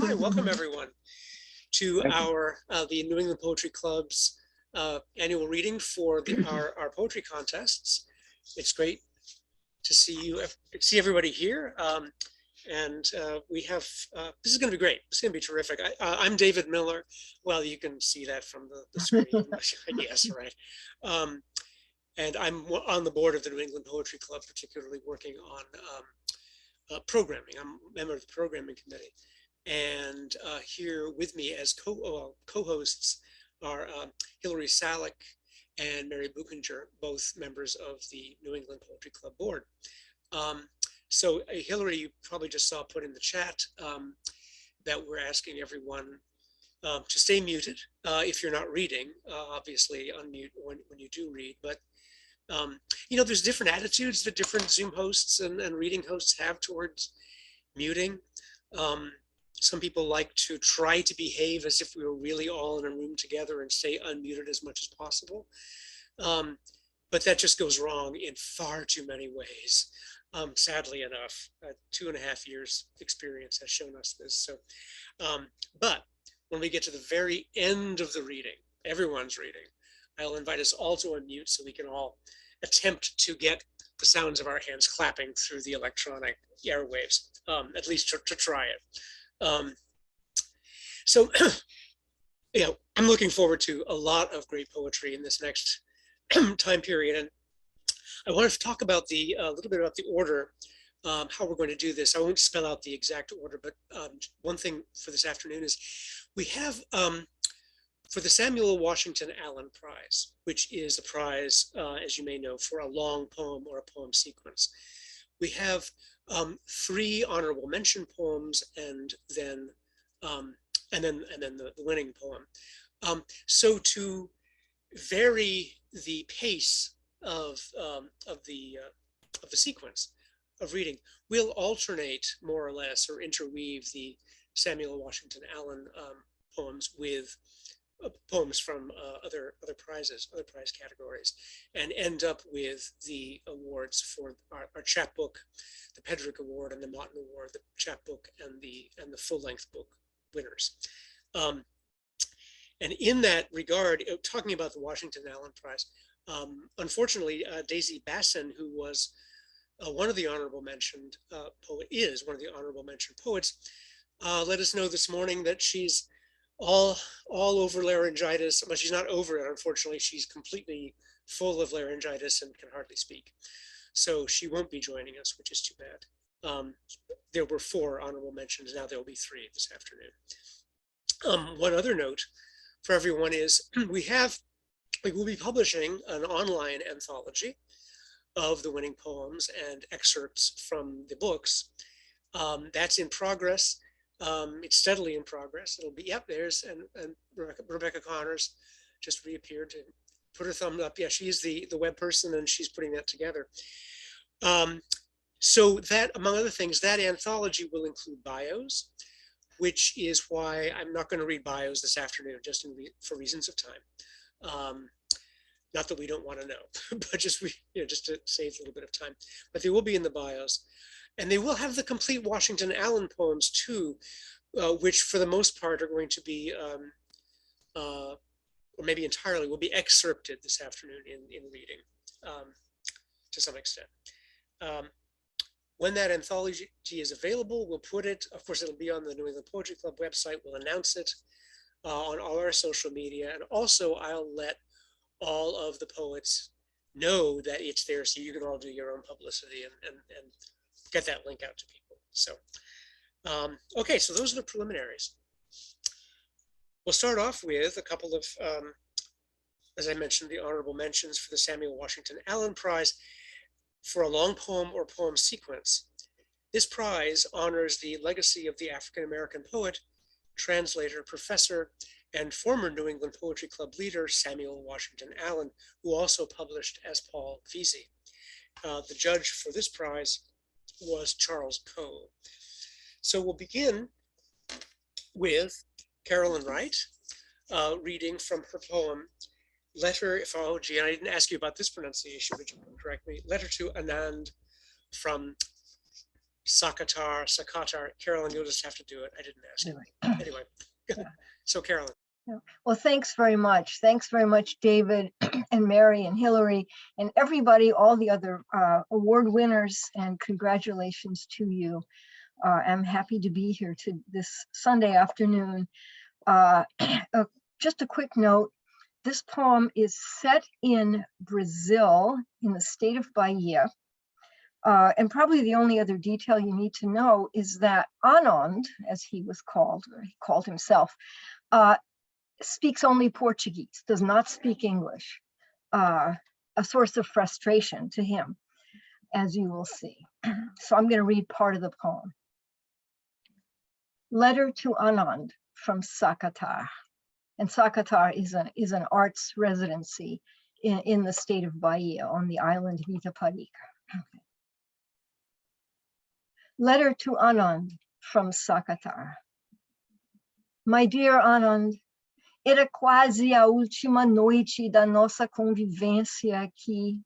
Hi, welcome everyone to our the New England Poetry Club's annual reading for our poetry contests. It's great to see everybody here, and we have this is going to be great. It's going to be terrific. I'm David Miller. Well, you can see that from the screen, I guess, right? Um, and I'm on the board of the New England Poetry Club, particularly working on programming. I'm a member of the programming committee. And here with me as co-hosts are Hillary Salick and Mary Buchinger, both members of the New England Poetry Club board. So Hillary, you probably just saw put in the chat that we're asking everyone to stay muted if you're not reading. Obviously, unmute when you do read. But you know, there's different attitudes that different Zoom hosts and reading hosts have towards muting. Some people like to try to behave as if we were really all in a room together and stay unmuted as much as possible. But that just goes wrong in far too many ways. Sadly enough, 2.5 years experience has shown us this. So, but when we get to the very end of the reading, everyone's reading, I'll invite us all to unmute so we can all attempt to get the sounds of our hands clapping through the electronic airwaves, at least to try it. So, you know, I'm looking forward to a lot of great poetry in this next time period. And I wanted to talk about a little bit about the order, how we're going to do this. I won't spell out the exact order, but one thing for this afternoon is we have, for the Samuel Washington Allen Prize, which is a prize, as you may know, for a long poem or a poem sequence. We have 3 honorable mention poems and then the winning poem. So to vary the pace of the sequence of reading, we'll alternate more or less or interweave the Samuel Washington Allen poems with poems from other prize categories, and end up with the awards for our chapbook, the Pedrick Award and the Motten Award, the chapbook and the full-length book winners. And in that regard, talking about the Washington Allen Prize, unfortunately, Daisy Basson, who was one of the honorable mentioned is one of the honorable mentioned poets, let us know this morning that she's all over laryngitis. But she's not over it, unfortunately. She's completely full of laryngitis and can hardly speak. So she won't be joining us, which is too bad. There were 4 honorable mentions. Now there will be 3 this afternoon. One other note for everyone is we will be publishing an online anthology of the winning poems and excerpts from the books. That's in progress. It's steadily in progress. It'll be, yep, there's, and Rebecca Connors just reappeared to put her thumb up. Yeah, she's the web person and she's putting that together. So that, among other things, that anthology will include bios, which is why I'm not going to read bios this afternoon, just for reasons of time. Not that we don't want to know, but just to save a little bit of time. But they will be in the bios. And they will have the complete Washington Allen poems too, which for the most part are going to be, or maybe entirely, will be excerpted this afternoon in reading to some extent. When that anthology is available, we'll put it, of course, it'll be on the New England Poetry Club website. We'll announce it on all our social media. And also I'll let all of the poets know that it's there so you can all do your own publicity and get that link out to people. So, okay, so those are the preliminaries. We'll start off with a couple of, as I mentioned, the honorable mentions for the Samuel Washington Allen Prize for a long poem or poem sequence. This prize honors the legacy of the African-American poet, translator, professor, and former New England Poetry Club leader, Samuel Washington Allen, who also published as Paul Vesey. The judge for this prize was Charles Coe. So we'll begin with Carolyn Wright, reading from her poem, Letter, oh gee, I didn't ask you about this pronunciation, but you can correct me, Letter to Anand from Sakatar. Carolyn, you'll just have to do it. I didn't ask you. Anyway, so Carolyn. Well, thanks very much. Thanks very much, David and Mary and Hillary and everybody, all the other award winners, and congratulations to you. I'm happy to be here this Sunday afternoon. Just a quick note, this poem is set in Brazil, in the state of Bahia. And probably the only other detail you need to know is that Anand, as he was called, or he called himself, speaks only Portuguese, does not speak English, a source of frustration to him, as you will see. So I'm going to read part of the poem. Letter to Anand from Sakatar. And Sakatar is an arts residency in the state of Bahia on the island of Itaparica. Letter to Anand from Sakatar. My dear Anand, era quase a última noite da nossa convivência aqui.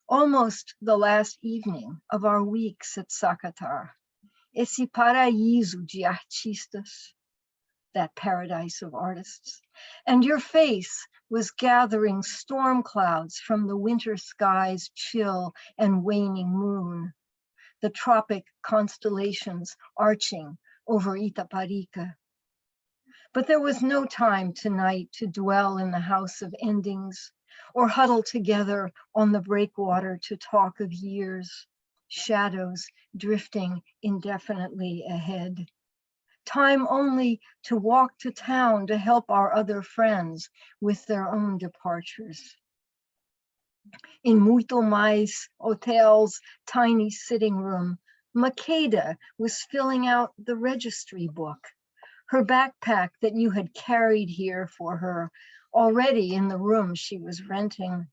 Almost the last evening of our weeks at Sakatar. Esse paraíso de artistas, that paradise of artists. And your face was gathering storm clouds from the winter sky's chill and waning moon. The tropic constellations arching over Itaparica. But there was no time tonight to dwell in the house of endings or huddle together on the breakwater to talk of years, shadows drifting indefinitely ahead. Time only to walk to town to help our other friends with their own departures. In Muito Mais Hotel's tiny sitting room, Makeda was filling out the registry book. Her backpack that you had carried here for her, already in the room she was renting.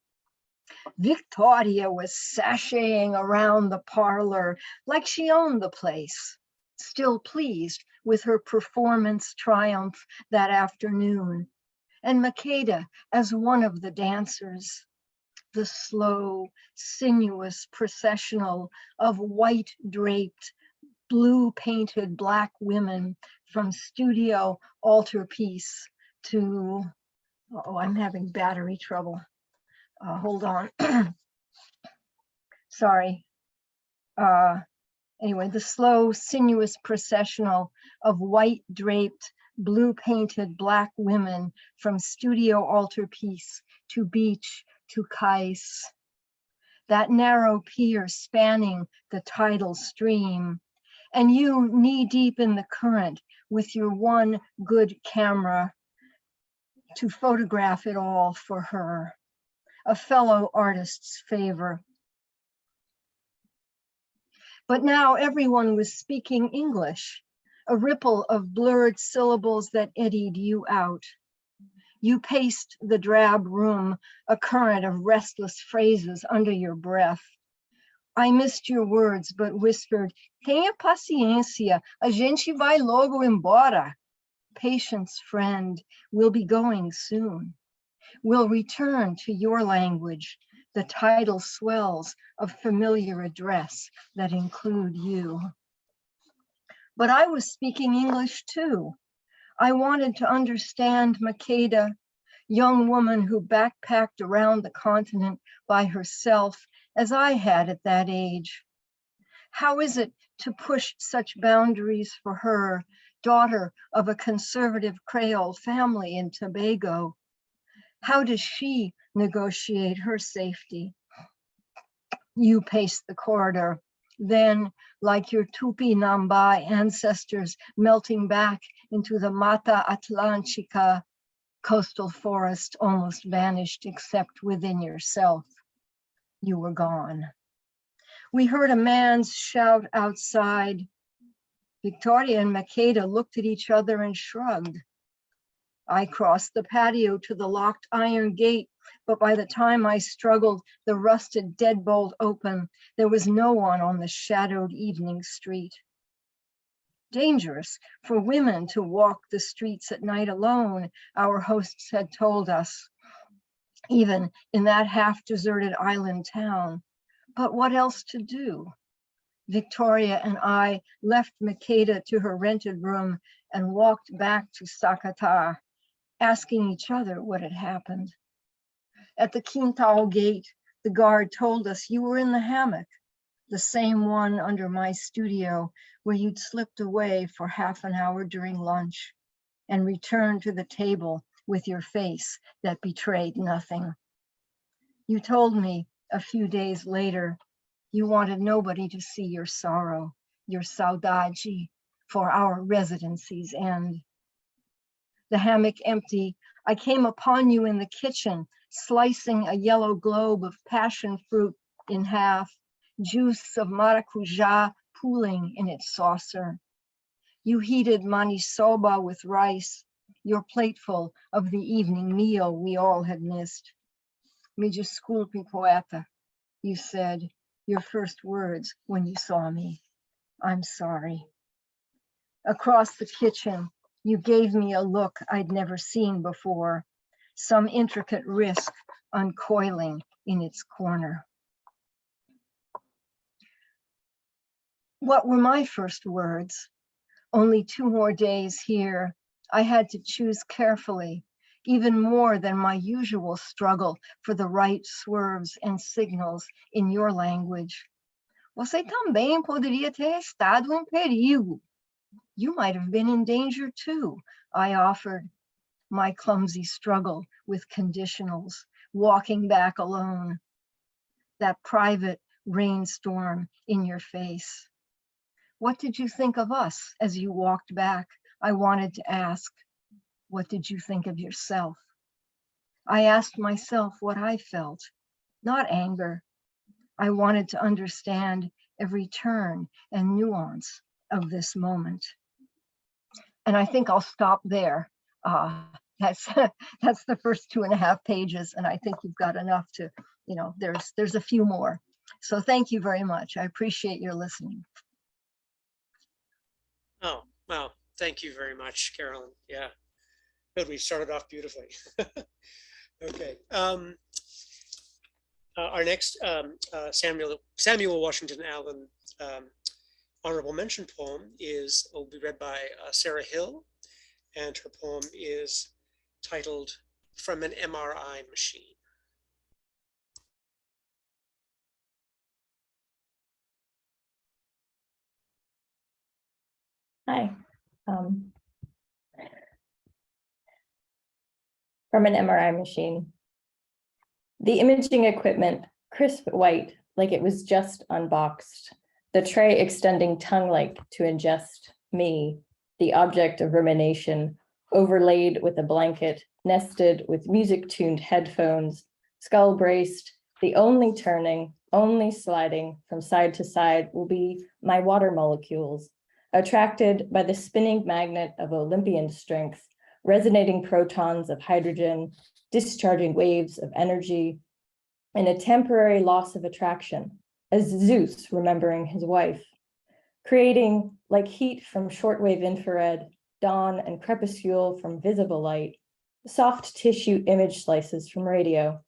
Victoria was sashaying around the parlor like she owned the place, still pleased with her performance triumph that afternoon, and Makeda as one of the dancers. The slow, sinuous processional of white-draped, blue-painted Black women from studio altarpiece to, oh, I'm having battery trouble. Hold on. Sorry. Anyway, the slow, sinuous processional of white-draped, blue-painted Black women from studio altarpiece to beach to Kais. That narrow pier spanning the tidal stream, and you knee-deep in the current with your one good camera to photograph it all for her, a fellow artist's favor. But now everyone was speaking English, a ripple of blurred syllables that eddied you out. You paced the drab room, a current of restless phrases under your breath. I missed your words, but whispered, tenha paciência, a gente vai logo embora. Patience, friend, we'll be going soon. We'll return to your language, the tidal swells of familiar address that include you. But I was speaking English too. I wanted to understand Makeda, young woman who backpacked around the continent by herself as I had at that age. How is it to push such boundaries for her, daughter of a conservative Creole family in Tobago? How does she negotiate her safety? You paced the corridor, then, like your Tupi-Namba ancestors melting back into the Mata Atlântica, coastal forest almost vanished except within yourself. You were gone. We heard a man's shout outside. Victoria and Makeda looked at each other and shrugged. I crossed the patio to the locked iron gate, but by the time I struggled the rusted deadbolt open, there was no one on the shadowed evening street. Dangerous for women to walk the streets at night alone, our hosts had told us, even in that half-deserted island town. But what else to do? Victoria and I left Makeda to her rented room and walked back to Sakatar, asking each other what had happened. At the Quintal gate, the guard told us you were in the hammock, the same one under my studio where you'd slipped away for half an hour during lunch and returned to the table with your face that betrayed nothing. You told me a few days later you wanted nobody to see your sorrow, your saudade, for our residency's end. The hammock empty, I came upon you in the kitchen, slicing a yellow globe of passion fruit in half, juice of maracuja pooling in its saucer. You heated manisoba with rice, your plateful of the evening meal we all had missed. Me desculpe, poeta, you said, your first words when you saw me. I'm sorry. Across the kitchen, you gave me a look I'd never seen before, some intricate wrist uncoiling in its corner. What were my first words? Only 2 more days here. I had to choose carefully, even more than my usual struggle for the right swerves and signals in your language. Você também poderia ter estado em perigo. You might have been in danger too, I offered, my clumsy struggle with conditionals, walking back alone. That private rainstorm in your face. What did you think of us as you walked back? I wanted to ask. What did you think of yourself? I asked myself what I felt, not anger. I wanted to understand every turn and nuance of this moment. And I think I'll stop there. That's the first 2.5 pages, and I think you've got enough to, there's a few more. So thank you very much. I appreciate your listening. Oh, wow. Thank you very much, Carolyn. Yeah, good. We started off beautifully. Okay. Our next Samuel Washington Allen honorable mention poem will be read by Sarah Hill, and her poem is titled From an MRI Machine. Hi. From an MRI machine. The imaging equipment, crisp white, like it was just unboxed. The tray extending tongue-like to ingest me, the object of rumination, overlaid with a blanket, nested with music-tuned headphones, skull-braced, the only turning, only sliding from side to side will be my water molecules, attracted by the spinning magnet of Olympian strength, resonating protons of hydrogen, discharging waves of energy, and a temporary loss of attraction, as Zeus remembering his wife, creating like heat from shortwave infrared, dawn and crepuscule from visible light, soft tissue image slices from radio,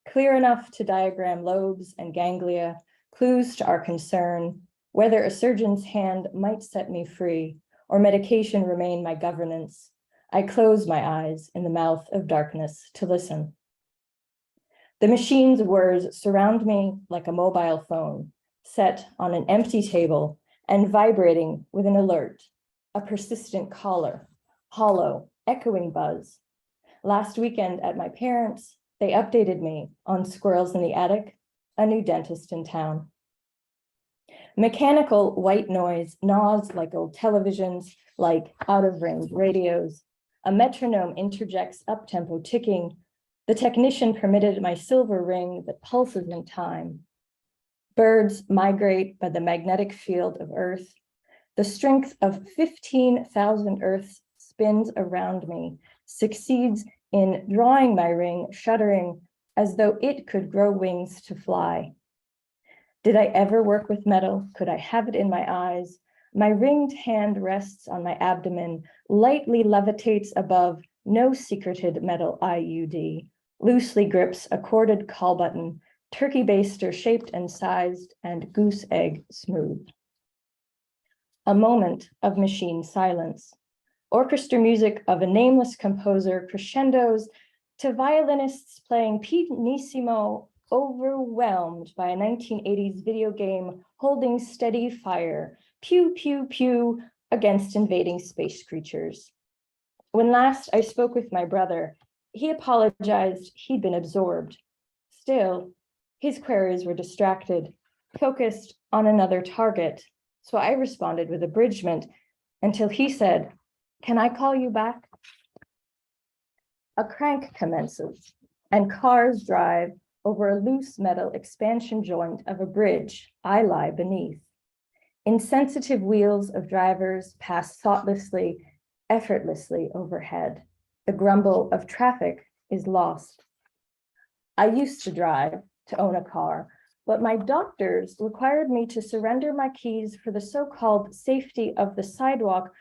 clear enough to diagram lobes and ganglia, clues to our concern, whether a surgeon's hand might set me free or medication remain my governance. I close my eyes in the mouth of darkness to listen. The machine's words surround me like a mobile phone, set on an empty table and vibrating with an alert, a persistent caller, hollow, echoing buzz. Last weekend at my parents', they updated me on squirrels in the attic, a new dentist in town. Mechanical white noise gnaws like old televisions, like out-of-range radios. A metronome interjects up-tempo ticking. The technician permitted my silver ring that pulses in time. Birds migrate by the magnetic field of Earth. The strength of 15,000 Earths spins around me, succeeds in drawing my ring, shuddering as though it could grow wings to fly. Did I ever work with metal? Could I have it in my eyes? My ringed hand rests on my abdomen, lightly levitates above, no secreted metal IUD, loosely grips a corded call button, turkey baster shaped and sized, and goose egg smooth. A moment of machine silence. Orchestra music of a nameless composer crescendos to violinists playing pianissimo, overwhelmed by a 1980s video game holding steady fire, pew, pew, pew, against invading space creatures. When last I spoke with my brother, he apologized he'd been absorbed. Still, his queries were distracted, focused on another target, so I responded with abridgment until he said, "Can I call you back?" A crank commences, and cars drive over a loose metal expansion joint of a bridge I lie beneath. Insensitive wheels of drivers pass thoughtlessly, effortlessly overhead. The grumble of traffic is lost. I used to drive, to own a car, but my doctors required me to surrender my keys for the so-called safety of the sidewalk,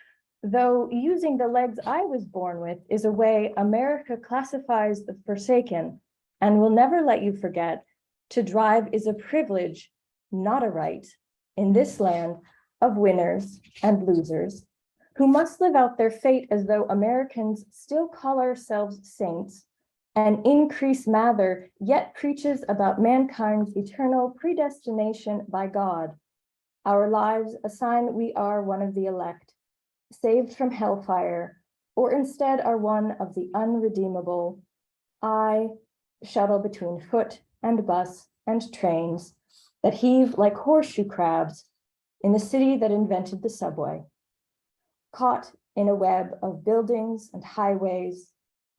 though using the legs I was born with is a way America classifies the forsaken and will never let you forget. To drive is a privilege, not a right, in this land of winners and losers who must live out their fate as though Americans still call ourselves saints, and Increase Mather yet preaches about mankind's eternal predestination by God. Our lives assign we are one of the elect, saved from hellfire, or instead are one of the unredeemable. I shuttle between foot and bus and trains that heave like horseshoe crabs in the city that invented the subway. Caught in a web of buildings and highways,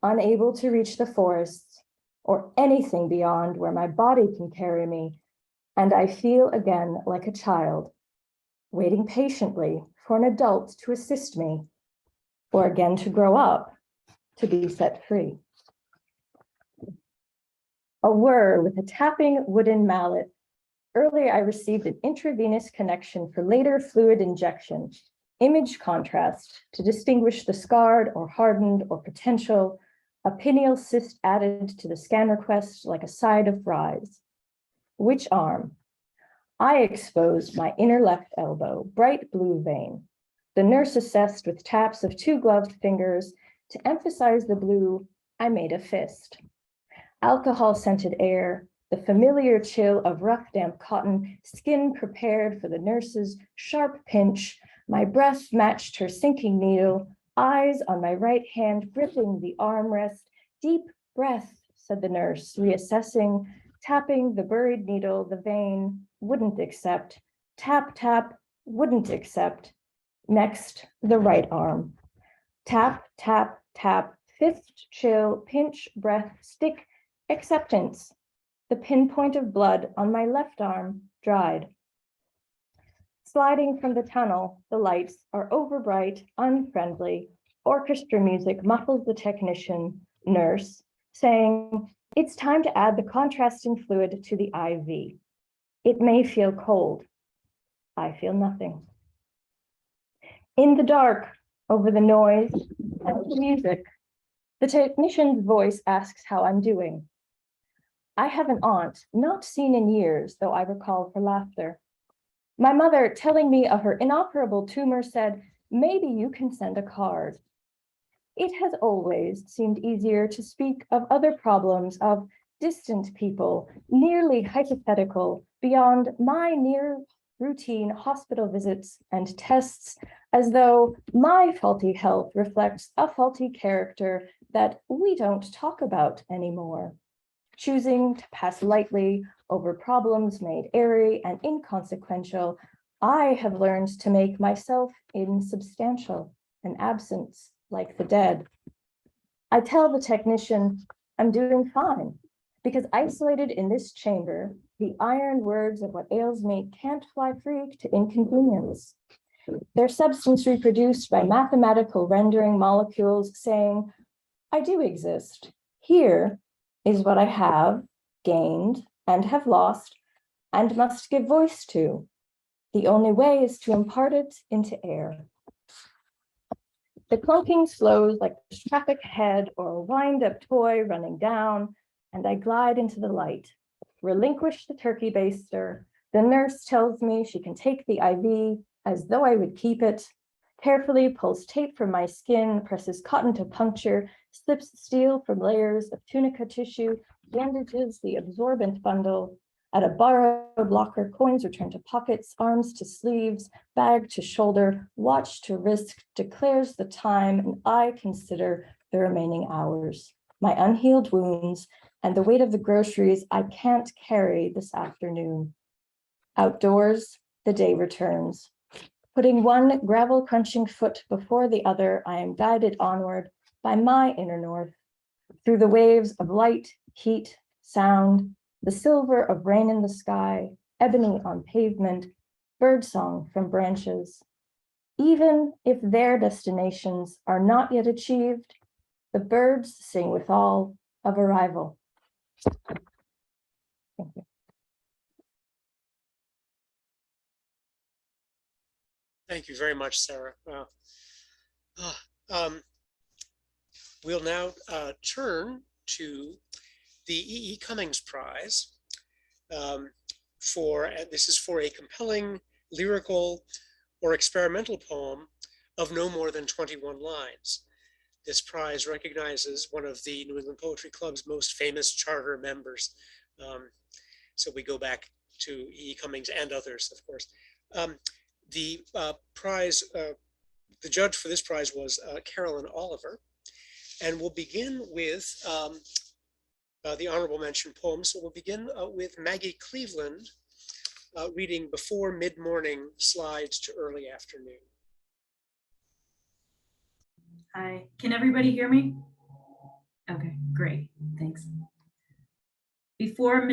unable to reach the forests or anything beyond where my body can carry me, and I feel again like a child, waiting patiently for an adult to assist me, or again to grow up, to be set free. A whir with a tapping wooden mallet. Earlier, I received an intravenous connection for later fluid injection, image contrast to distinguish the scarred or hardened or potential, a pineal cyst added to the scan request like a side of fries. Which arm? I exposed my inner left elbow, bright blue vein. The nurse assessed with taps of 2 gloved fingers. To emphasize the blue, I made a fist. Alcohol-scented air, the familiar chill of rough, damp cotton, skin prepared for the nurse's sharp pinch. My breath matched her sinking needle, eyes on my right hand gripping the armrest. Deep breath, said the nurse, reassessing, tapping the buried needle, the vein, wouldn't accept. Tap, tap, wouldn't accept. Next, the right arm. Tap, tap, tap, 5th chill, pinch, breath, stick, acceptance. The pinpoint of blood on my left arm dried. Sliding from the tunnel, the lights are overbright, unfriendly. Orchestra music muffles the technician, nurse, saying, "It's time to add the contrasting fluid to the IV. It may feel cold." I feel nothing. In the dark, over the noise and the music, the technician's voice asks how I'm doing. I have an aunt, not seen in years, though I recall her laughter. My mother, telling me of her inoperable tumor, said, "Maybe you can send a card." It has always seemed easier to speak of other problems, of distant people, nearly hypothetical, beyond my near routine hospital visits and tests, as though my faulty health reflects a faulty character that we don't talk about anymore. Choosing to pass lightly over problems made airy and inconsequential, I have learned to make myself insubstantial, an absence like the dead. I tell the technician I'm doing fine, because isolated in this chamber, the iron words of what ails me can't fly free to inconvenience. Their substance reproduced by mathematical rendering molecules saying, I do exist. Here is what I have gained and have lost and must give voice to. The only way is to impart it into air. The clunking slows like a traffic head or a wind-up toy running down, and I glide into the light, relinquish the turkey baster. The nurse tells me she can take the IV. as though I would keep it, carefully pulls tape from my skin, presses cotton to puncture, slips steel from layers of tunica tissue, bandages the absorbent bundle. At a borrowed locker, coins return to pockets, arms to sleeves, bag to shoulder, watch to wrist, declares the time, and I consider the remaining hours, my unhealed wounds, and the weight of the groceries I can't carry this afternoon. Outdoors, the day returns. Putting one gravel crunching foot before the other, I am guided onward by my inner north, through the waves of light, heat, sound, the silver of rain in the sky, ebony on pavement, birdsong from branches. Even if their destinations are not yet achieved, the birds sing withal of arrival. Thank you. Thank you very much, Sarah. Wow. We'll now turn to the E.E. Cummings Prize this is for a compelling, lyrical, or experimental poem of no more than 21 lines. This prize recognizes one of the New England Poetry Club's most famous charter members. So we go back to E.E. Cummings and others, of course. The prize, the judge for this prize was Carolyn Oliver. And we'll begin with the honorable mention poem. So we'll begin with Maggie Cleveland reading Before Mid-Morning Slides to Early Afternoon. Hi, can everybody hear me? Okay, great, thanks. Before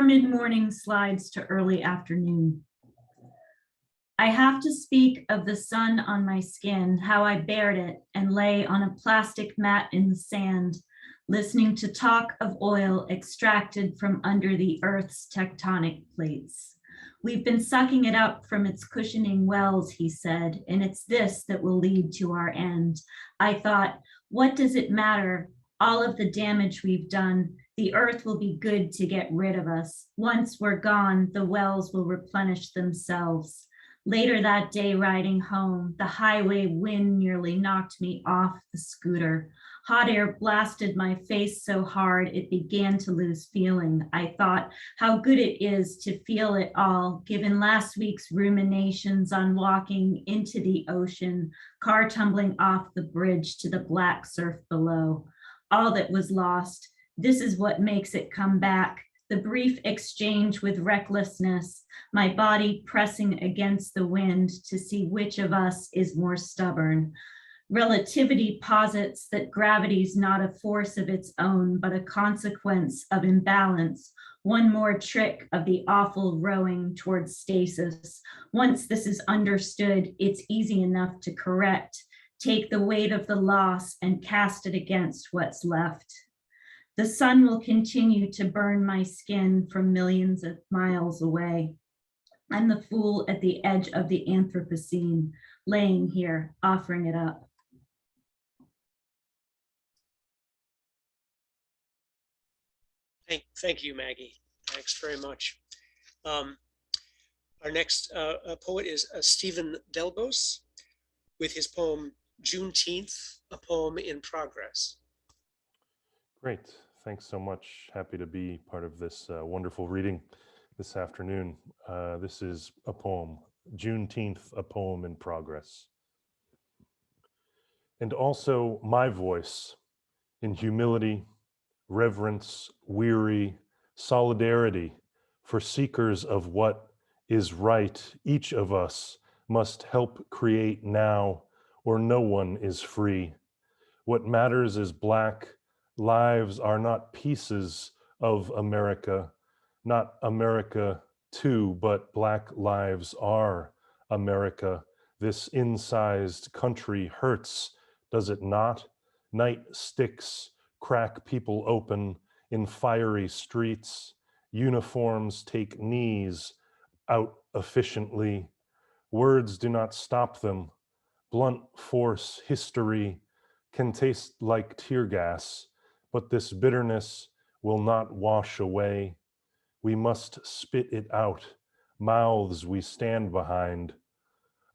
mid-morning slides to early afternoon. I have to speak of the sun on my skin, how I bared it and lay on a plastic mat in the sand, listening to talk of oil extracted from under the earth's tectonic plates. We've been sucking it up from its cushioning wells, he said, and it's this that will lead to our end. I thought, what does it matter? All of the damage we've done, the earth will be good to get rid of us. Once we're gone, the wells will replenish themselves. Later that day, riding home, the highway wind nearly knocked me off the scooter. Hot air blasted my face so hard it began to lose feeling. I thought how good it is to feel it all, given last week's ruminations on walking into the ocean, car tumbling off the bridge to the black surf below. All that was lost. This is what makes it come back. The brief exchange with recklessness, my body pressing against the wind to see which of us is more stubborn. Relativity posits that gravity's not a force of its own, but a consequence of imbalance. One more trick of the awful rowing towards stasis. Once this is understood, it's easy enough to correct. Take the weight of the loss and cast it against what's left. The sun will continue to burn my skin from millions of miles away. I'm the fool at the edge of the Anthropocene, laying here, offering it up. Thank you, Maggie. Thanks very much. Our next poet is Stephen Delbos with his poem Juneteenth, a poem in progress. Great, thanks so much. Happy to be part of this wonderful reading this afternoon. This is a poem, Juneteenth, a poem in progress. And also my voice in humility, reverence, weary, solidarity for seekers of what is right. Each of us must help create now, or no one is free. What matters is Black lives are not pieces of America, not America too, but Black lives are America. This incised country hurts, does it not? Night sticks crack people open in fiery streets. Uniforms take knees out efficiently. Words do not stop them. Blunt force history can taste like tear gas, but this bitterness will not wash away. We must spit it out mouths we stand behind.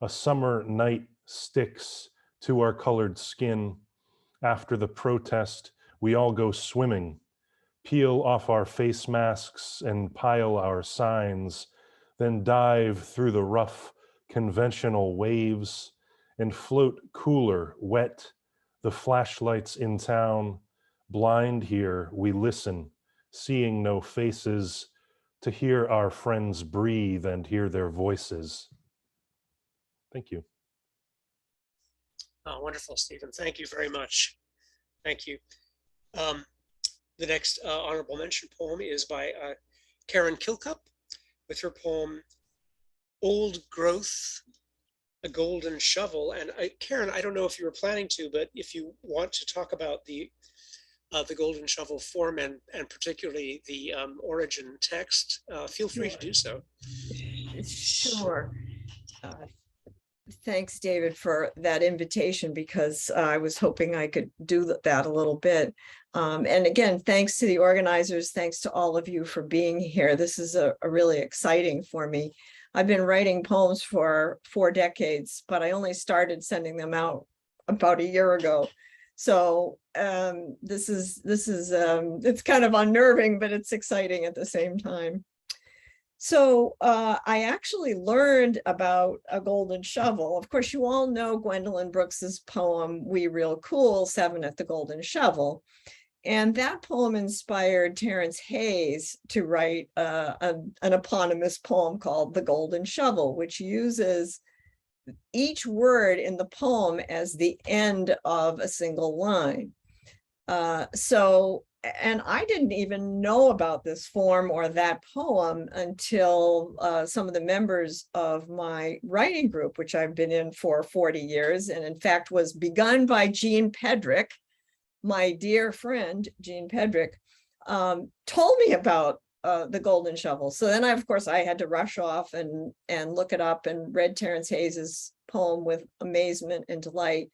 A summer night sticks to our colored skin. After the protest, we all go swimming, peel off our face masks and pile our signs, then dive through the rough, conventional waves and float cooler, wet, the flashlights in town. Blind here, we listen, seeing no faces, to hear our friends breathe and hear their voices. Thank you. Oh, wonderful, Stephen. Thank you very much. Thank you. The next honorable mention poem is by Karen Kilcup with her poem, Old Growth, a Golden Shovel. And Karen, I don't know if you were planning to, but if you want to talk about the Golden Shovel form and particularly the origin text, feel free to do so. Sure. Thanks, David, for that invitation, because I was hoping I could do that a little bit. And again, thanks to the organizers, thanks to all of you for being here. This is a really exciting for me. I've been writing poems for 4 decades, but I only started sending them out about a year ago. So it's kind of unnerving, but it's exciting at the same time. So I actually learned about a golden shovel. Of course, you all know Gwendolyn Brooks's poem, We Real Cool, 7 at the Golden Shovel. And that poem inspired Terrence Hayes to write an eponymous poem called The Golden Shovel, which uses each word in the poem as the end of a single line. And I didn't even know about this form or that poem until some of the members of my writing group, which I've been in for 40 years, and in fact was begun by Jean Pedrick, my dear friend, Jean Pedrick, told me about the Golden Shovel. So then, of course, I had to rush off and look it up and read Terrence Hayes's poem with amazement and delight.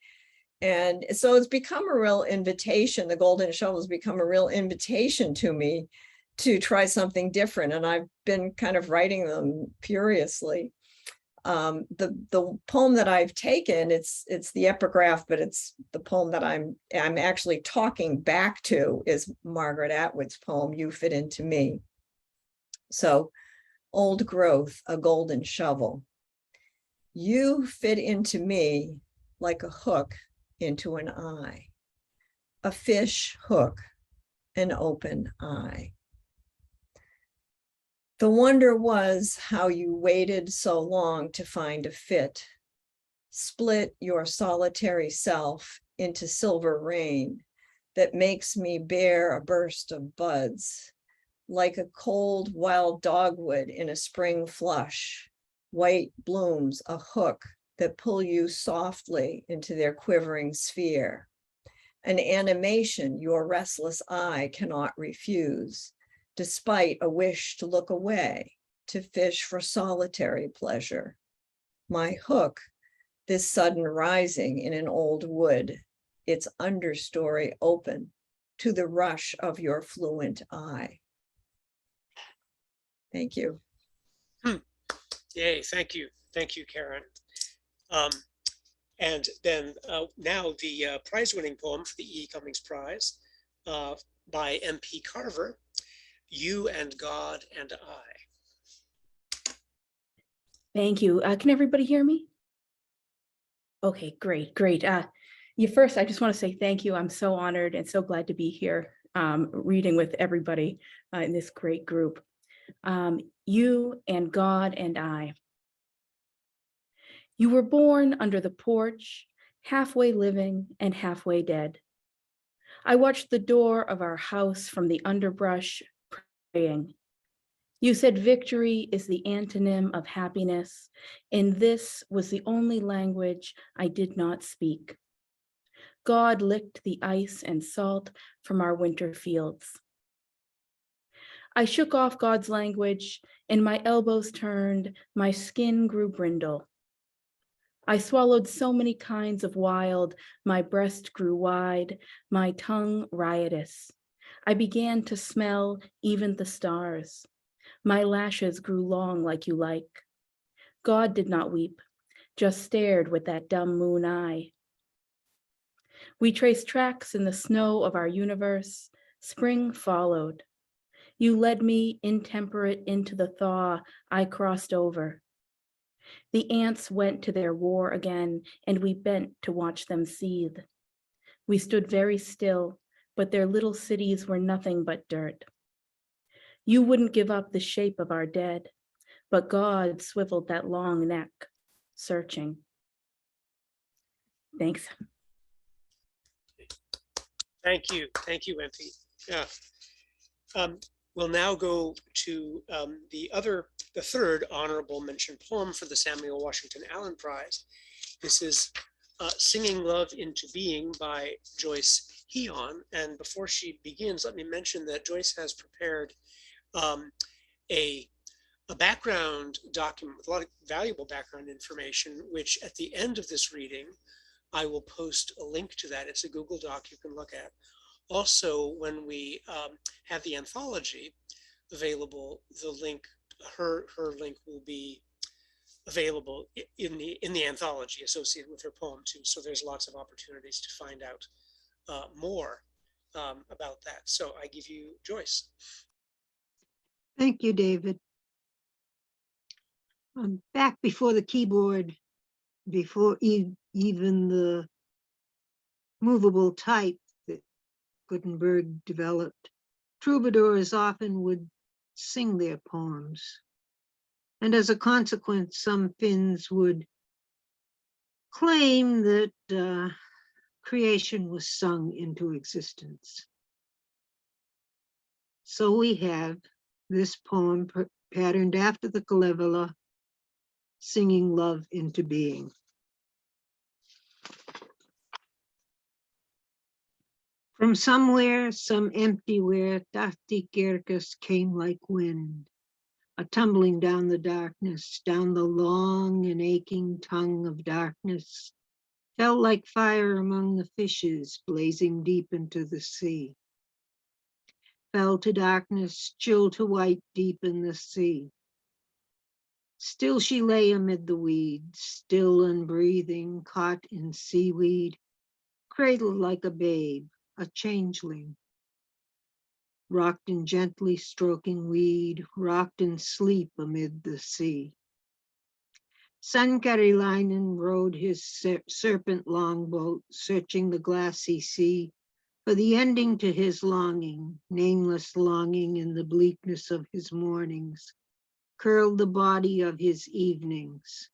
And so it's become a real invitation. The Golden Shovel has become a real invitation to me to try something different. And I've been kind of writing them furiously. The poem that I've taken, it's the epigraph, but it's the poem that I'm actually talking back to is Margaret Atwood's poem, You Fit Into Me. So, Old Growth, a Golden Shovel. You fit into me like a hook into an eye, a fish hook, an open eye. The wonder was how you waited so long to find a fit, split your solitary self into silver rain that makes me bear a burst of buds, like a cold wild dogwood in a spring flush, white blooms a hook that pull you softly into their quivering sphere, an animation your restless eye cannot refuse, despite a wish to look away, to fish for solitary pleasure. My hook, this sudden rising in an old wood, its understory open to the rush of your fluent eye. Thank you. Yay, thank you. Thank you, Karen. And then now the prize-winning poem for the E. Cummings Prize by MP Carver, You and God and I. Thank you. Can everybody hear me? Okay, great. First, I just want to say thank you. I'm so honored and so glad to be here reading with everybody in this great group. You and God and I. You were born under the porch, halfway living and halfway dead. I watched the door of our house from the underbrush, praying. You said victory is the antonym of happiness, and this was the only language I did not speak. God licked the ice and salt from our winter fields. I shook off God's language, and my elbows turned, my skin grew brindle. I swallowed so many kinds of wild, my breast grew wide, my tongue riotous. I began to smell even the stars. My lashes grew long like you like. God did not weep, just stared with that dumb moon eye. We traced tracks in the snow of our universe. Spring followed. You led me intemperate into the thaw. I crossed over. The ants went to their war again, and we bent to watch them seethe. We stood very still, but their little cities were nothing but dirt. You wouldn't give up the shape of our dead, but God swiveled that long neck, searching. Thanks. Thank you, MP. Yeah. We'll now go to the third honorable mention poem for the Samuel Washington Allen Prize. This is Singing Love into Being by Joyce Heon. And before she begins, let me mention that Joyce has prepared a background document with a lot of valuable background information, which at the end of this reading, I will post a link to that. It's a Google Doc you can look at. Also, when we have the anthology available, the link, her link will be available in the anthology associated with her poem too. So there's lots of opportunities to find out more about that. So I give you Joyce. Thank you, David. Back before the keyboard, before even the movable type that Gutenberg developed, troubadours often would sing their poems. And as a consequence, some Finns would claim that creation was sung into existence. So we have this poem patterned after the Kalevala, singing love into being. From somewhere, some emptywhere, Tahti Kirkus came like wind, a tumbling down the darkness, down the long and aching tongue of darkness, felt like fire among the fishes, blazing deep into the sea. Fell to darkness, chill to white deep in the sea. Still she lay amid the weeds, still and breathing, caught in seaweed, cradled like a babe, a changeling. Rocked in gently stroking weed, rocked in sleep amid the sea. Sankarilainen rowed his serpent longboat, searching the glassy sea for the ending to his longing, nameless longing in the bleakness of his mornings, curled the body of his evenings,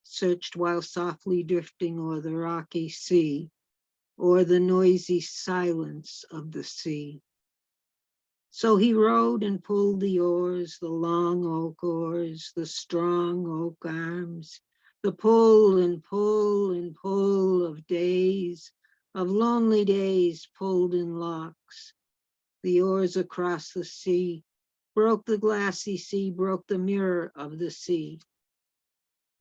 searched while softly drifting o'er the rocky sea, or the noisy silence of the sea. So he rowed and pulled the oars, the long oak oars, the strong oak arms, the pull and pull and pull of days, of lonely days pulled in locks. The oars across the sea, broke the glassy sea, broke the mirror of the sea,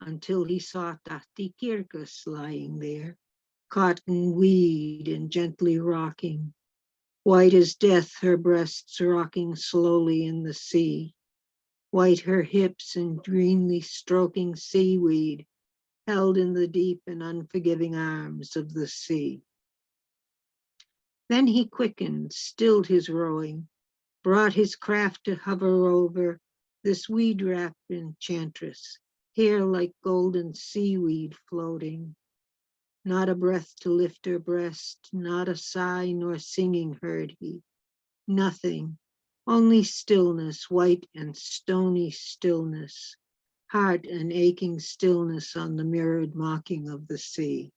until he saw Tahti Kirkus lying there, caught in weed and gently rocking. White as death, her breasts rocking slowly in the sea. White her hips and greenly stroking seaweed, held in the deep and unforgiving arms of the sea. Then he quickened, stilled his rowing, brought his craft to hover over this weed-wrapped enchantress, hair like golden seaweed floating. Not a breath to lift her breast, not a sigh nor singing heard he. Nothing, only stillness, white and stony stillness, heart and aching stillness on the mirrored mocking of the sea.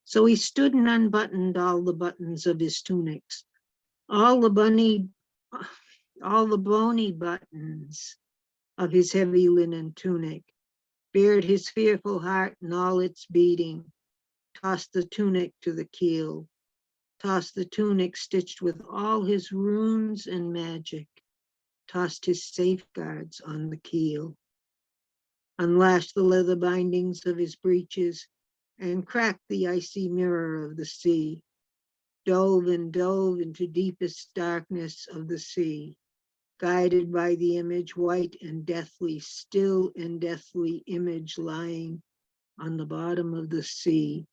So he stood and unbuttoned all the buttons of his tunics, all the bony buttons of his heavy linen tunic, bared his fearful heart and all its beating, tossed the tunic to the keel, tossed the tunic stitched with all his runes and magic, tossed his safeguards on the keel, unlashed the leather bindings of his breeches, and cracked the icy mirror of the sea, dove and dove into deepest darkness of the sea, guided by the image, white and deathly, still and deathly image lying on the bottom of the sea.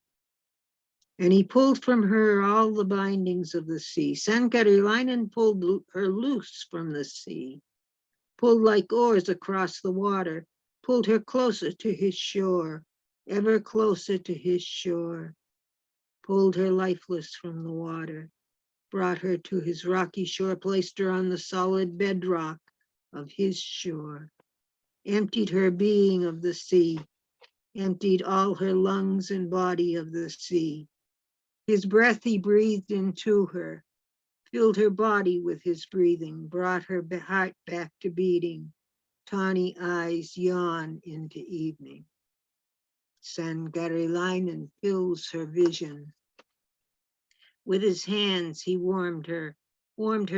And he pulled from her all the bindings of the sea. Sankarilainen pulled her loose from the sea, pulled like oars across the water, pulled her closer to his shore, ever closer to his shore, pulled her lifeless from the water, brought her to his rocky shore, placed her on the solid bedrock of his shore, emptied her being of the sea, emptied all her lungs and body of the sea. His breath he breathed into her, filled her body with his breathing, brought her heart back to beating, tawny eyes yawn into evening. Sangarilainen fills her vision. With his hands he warmed her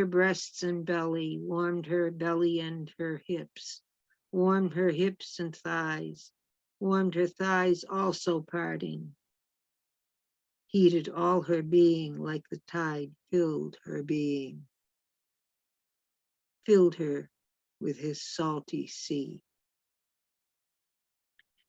breasts and belly, warmed her belly and her hips, warmed her hips and thighs, warmed her thighs also parting, heated all her being like the tide filled her being, filled her with his salty sea.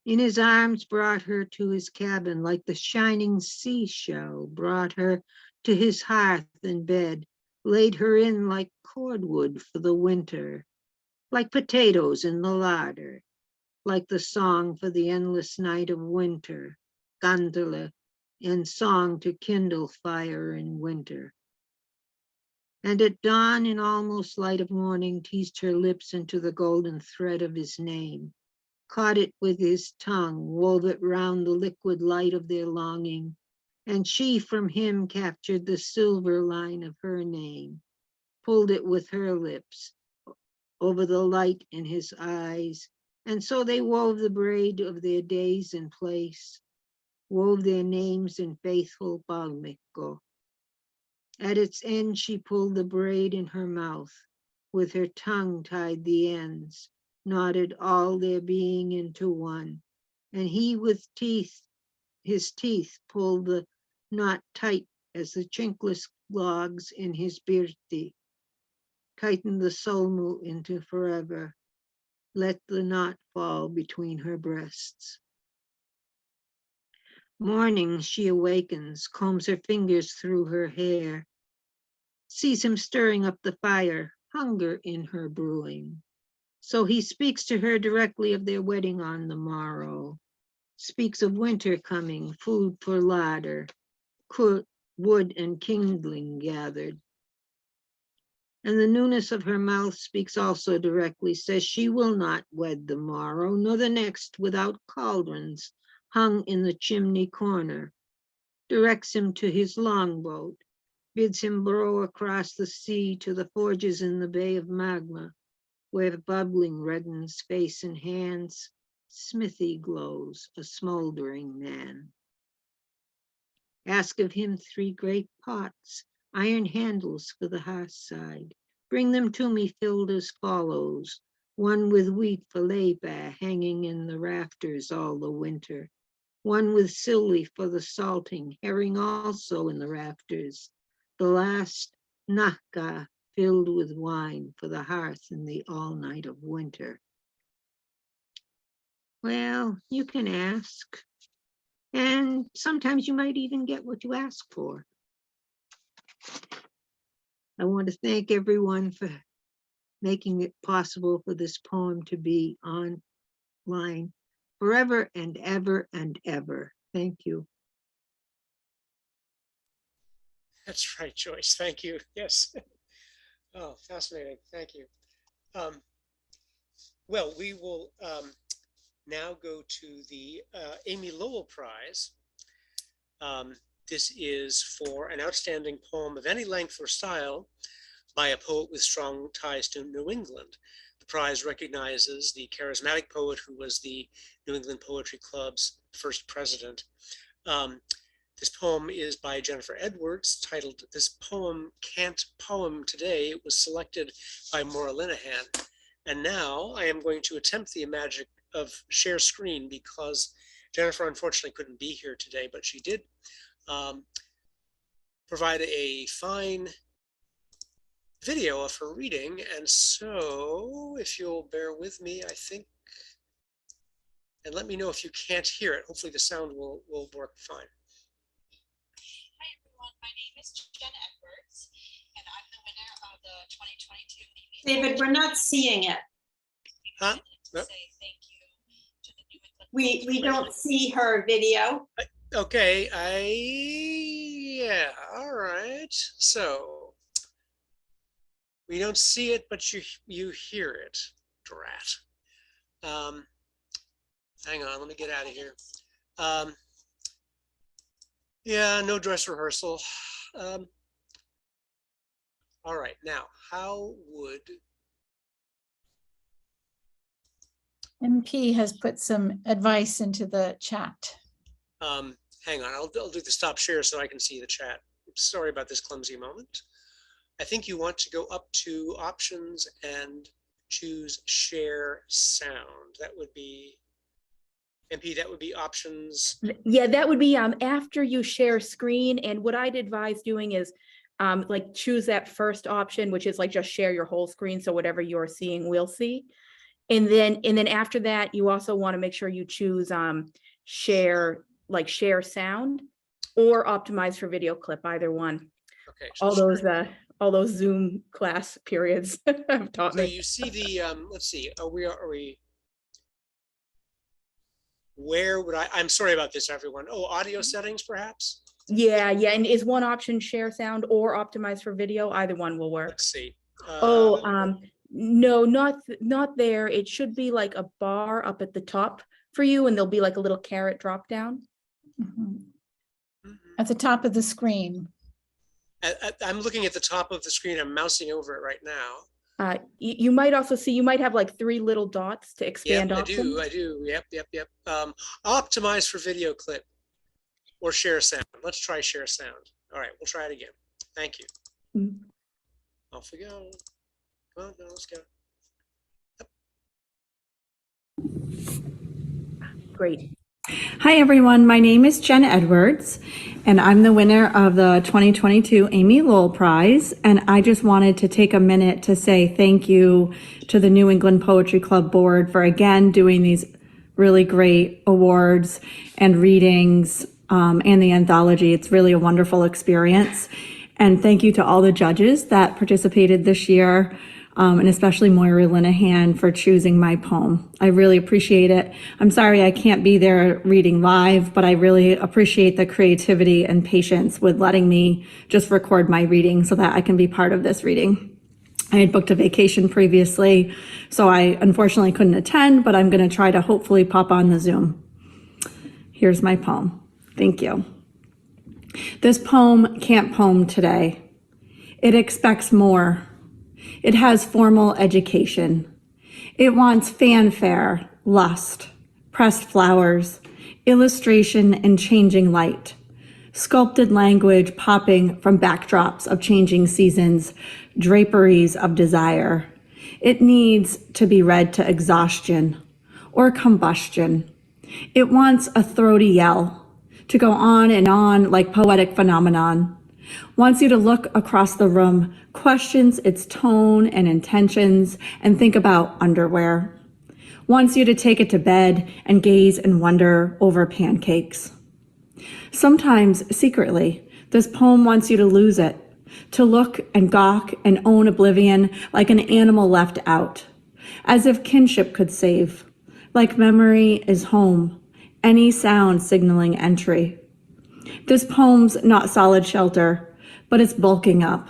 In his arms brought her to his cabin like the shining seashell, brought her to his hearth and bed, laid her in like cordwood for the winter, like potatoes in the larder, like the song for the endless night of winter, Gandala, and song to kindle fire in winter. And at dawn in almost light of morning, teased her lips into the golden thread of his name, caught it with his tongue, wove it round the liquid light of their longing, and she from him captured the silver line of her name, pulled it with her lips over the light in his eyes, and so they wove the braid of their days in place, wove their names in faithful Balmiko. At its end she pulled the braid in her mouth, with her tongue tied the ends, knotted all their being into one, and he with his teeth pulled the knot tight as the chinkless logs in his birti, tightened the solmu into forever, let the knot fall between her breasts. Morning she awakens, combs her fingers through her hair, sees him stirring up the fire, hunger in her brewing. So he speaks to her directly of their wedding on the morrow, speaks of winter coming, food for larder, wood and kindling gathered. And the newness of her mouth speaks also directly, says she will not wed the morrow, nor the next without cauldrons hung in the chimney corner, directs him to his longboat, bids him row across the sea to the forges in the Bay of Magma, where the bubbling reddens face and hands, smithy glows, a smoldering man. Ask of him 3 great pots, iron handles for the hearth side. Bring them to me filled as follows, one with wheat for leba hanging in the rafters all the winter, one with silly for the salting, herring also in the rafters, the last nahka filled with wine for the hearth in the all night of winter. Well, you can ask, and sometimes you might even get what you ask for. I want to thank everyone for making it possible for this poem to be online forever and ever and ever. Thank you. That's right, Joyce. Thank you. Yes. Oh, fascinating. Thank you. Well, we will now go to the Amy Lowell Prize. This is for an outstanding poem of any length or style by a poet with strong ties to New England. The prize recognizes the charismatic poet who was the New England Poetry Club's first president. This poem is by Jennifer Edwards, titled "This Poem Can't Poem Today." It was selected by Maura Linehan. And now I am going to attempt the magic of share screen because Jennifer unfortunately couldn't be here today, but she did provide a fine video of her reading. And so if you'll bear with me, I think, and let me know if you can't hear it. Hopefully the sound will work fine. Hi everyone, my name is Jen Edwards, and I'm the winner of the 2022 Amy. David, we're not seeing it. Huh? Nope. Say thank you to the New England We don't see her video. Okay, yeah, all right. So we don't see it, but you hear it, drat. Hang on, let me get out of here. Yeah, no dress rehearsal. All right, now, how would... MP has put some advice into the chat. Hang on, I'll do the stop share so I can see the chat. Sorry about this clumsy moment. I think you want to go up to options and choose share sound. That would be, MP, that would be options. Yeah, that would be after you share screen. And what I'd advise doing is like choose that first option, which is like just share your whole screen. So whatever you're seeing, we'll see. And then after that, you also want to make sure you choose share sound or optimize for video clip, either one. Okay. So All those Zoom class periods have taught so me. you see the, let's see, are we, where would I'm sorry about this, everyone. Oh, audio settings, perhaps? Yeah. And is one option share sound or optimize for video? Either one will work. Let's see. No, not there. It should be like a bar up at the top for you, and there'll be like a little caret drop down. At the top of the screen. I'm looking at the top of the screen. I'm mousing over it right now. You might also see, you might have like 3 little dots to expand options. I do. Yep. Optimize for video clip or share sound. Let's try share sound. All right, we'll try it again. Thank you. Off we go. Come on, let's go. Great. Hi everyone, my name is Jen Edwards and I'm the winner of the 2022 Amy Lowell Prize, and I just wanted to take a minute to say thank you to the New England Poetry Club board for again doing these really great awards and readings and the anthology. It's really a wonderful experience, and thank you to all the judges that participated this year. And especially Moira Linehan for choosing my poem. I really appreciate it. I'm sorry I can't be there reading live, but I really appreciate the creativity and patience with letting me just record my reading so that I can be part of this reading. I had booked a vacation previously, so I unfortunately couldn't attend, but I'm going to try to hopefully pop on the Zoom. Here's my poem. Thank you. This poem can't poem today. It expects more. It has formal education. It wants fanfare, lust, pressed flowers, illustration and changing light, sculpted language popping from backdrops of changing seasons, draperies of desire. It needs to be read to exhaustion or combustion. It wants a throaty yell to go on and on like poetic phenomenon. Wants you to look across the room, questions its tone and intentions, and think about underwear. Wants you to take it to bed and gaze and wonder over pancakes. Sometimes, secretly, this poem wants you to lose it, to look and gawk and own oblivion like an animal left out, as if kinship could save, like memory is home, any sound signaling entry. This poem's not solid shelter, but it's bulking up.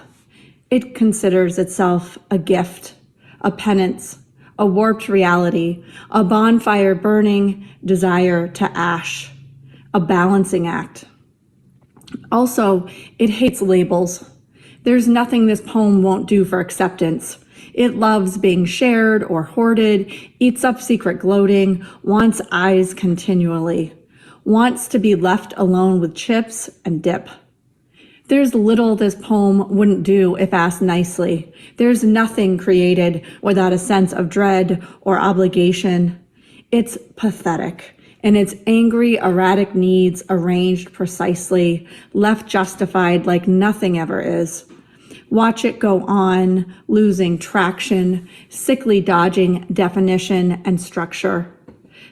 It considers itself a gift, a penance, a warped reality, a bonfire burning desire to ash, a balancing act. Also, it hates labels. There's nothing this poem won't do for acceptance. It loves being shared or hoarded, eats up secret gloating, wants eyes continually, wants to be left alone with chips and dip. There's little this poem wouldn't do if asked nicely. There's nothing created without a sense of dread or obligation. It's pathetic, and its angry, erratic needs arranged precisely, left justified like nothing ever is. Watch it go on, losing traction, sickly dodging definition and structure.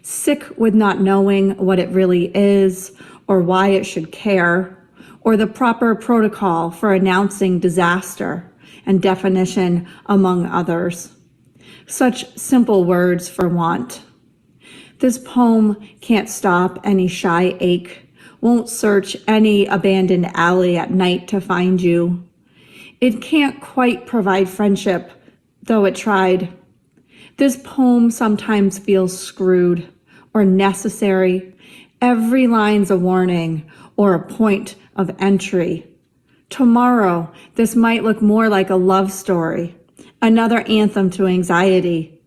Sick with not knowing what it really is, or why it should care, or the proper protocol for announcing disaster and definition among others. Such simple words for want. This poem can't stop any shy ache, won't search any abandoned alley at night to find you. It can't quite provide friendship, though it tried. This poem sometimes feels screwed or necessary. Every line's a warning or a point of entry. Tomorrow, this might look more like a love story, another anthem to anxiety.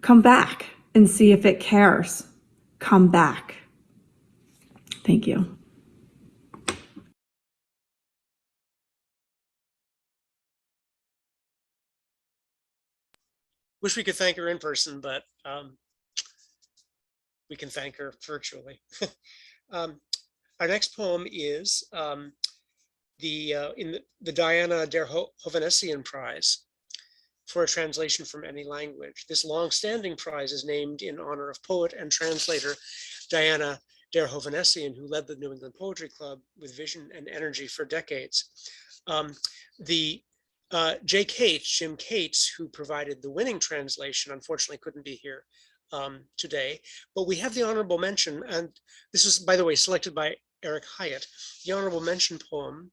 Come back and see if it cares. Come back. Thank you. Wish we could thank her in person, but we can thank her virtually. Our next poem is in the Diana der Hovhanessian Prize for a translation from any language. This long-standing prize is named in honor of poet and translator Diana der Hovhanessian, who led the New England Poetry Club with vision and energy for decades. Jim Cates, who provided the winning translation, unfortunately couldn't be here today, but we have the honorable mention, and this was, by the way, selected by Eric Hyatt, the honorable mention poem.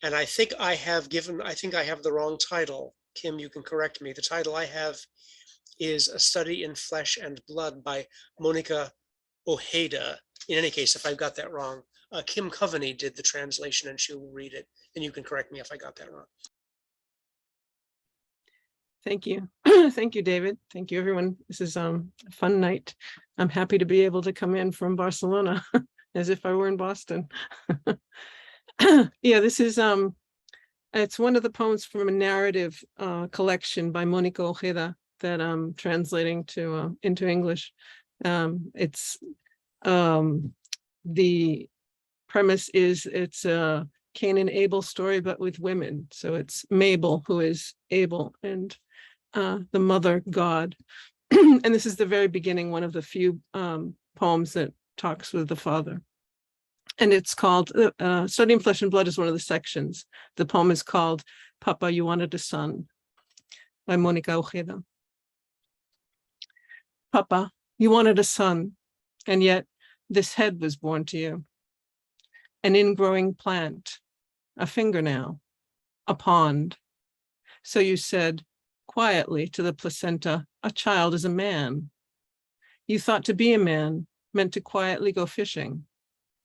And I think I have the wrong title. Kim, you can correct me. The title I have is A Study in Flesh and Blood by Monica Ojeda. In any case, if I've got that wrong, Kim Coveney did the translation and she will read it. And you can correct me if I got that wrong. Thank you. Thank you, David. Thank you, everyone. This is a fun night. I'm happy to be able to come in from Barcelona as if I were in Boston. Yeah, this is, it's one of the poems from a narrative collection by Monica Ojeda that I'm translating to into English. It's the premise is it's a Cain and Abel story, but with women. So it's Mabel who is Abel and the mother god. And this is the very beginning, one of the few poems that talks with the father. And it's called, Studying Flesh and Blood is one of the sections. The poem is called Papa, You Wanted a Son by Monica Ojeda. Papa, you wanted a son, and yet this head was born to you. An ingrowing plant, a fingernail, a pond. So you said quietly to the placenta, a child is a man. You thought to be a man meant to quietly go fishing,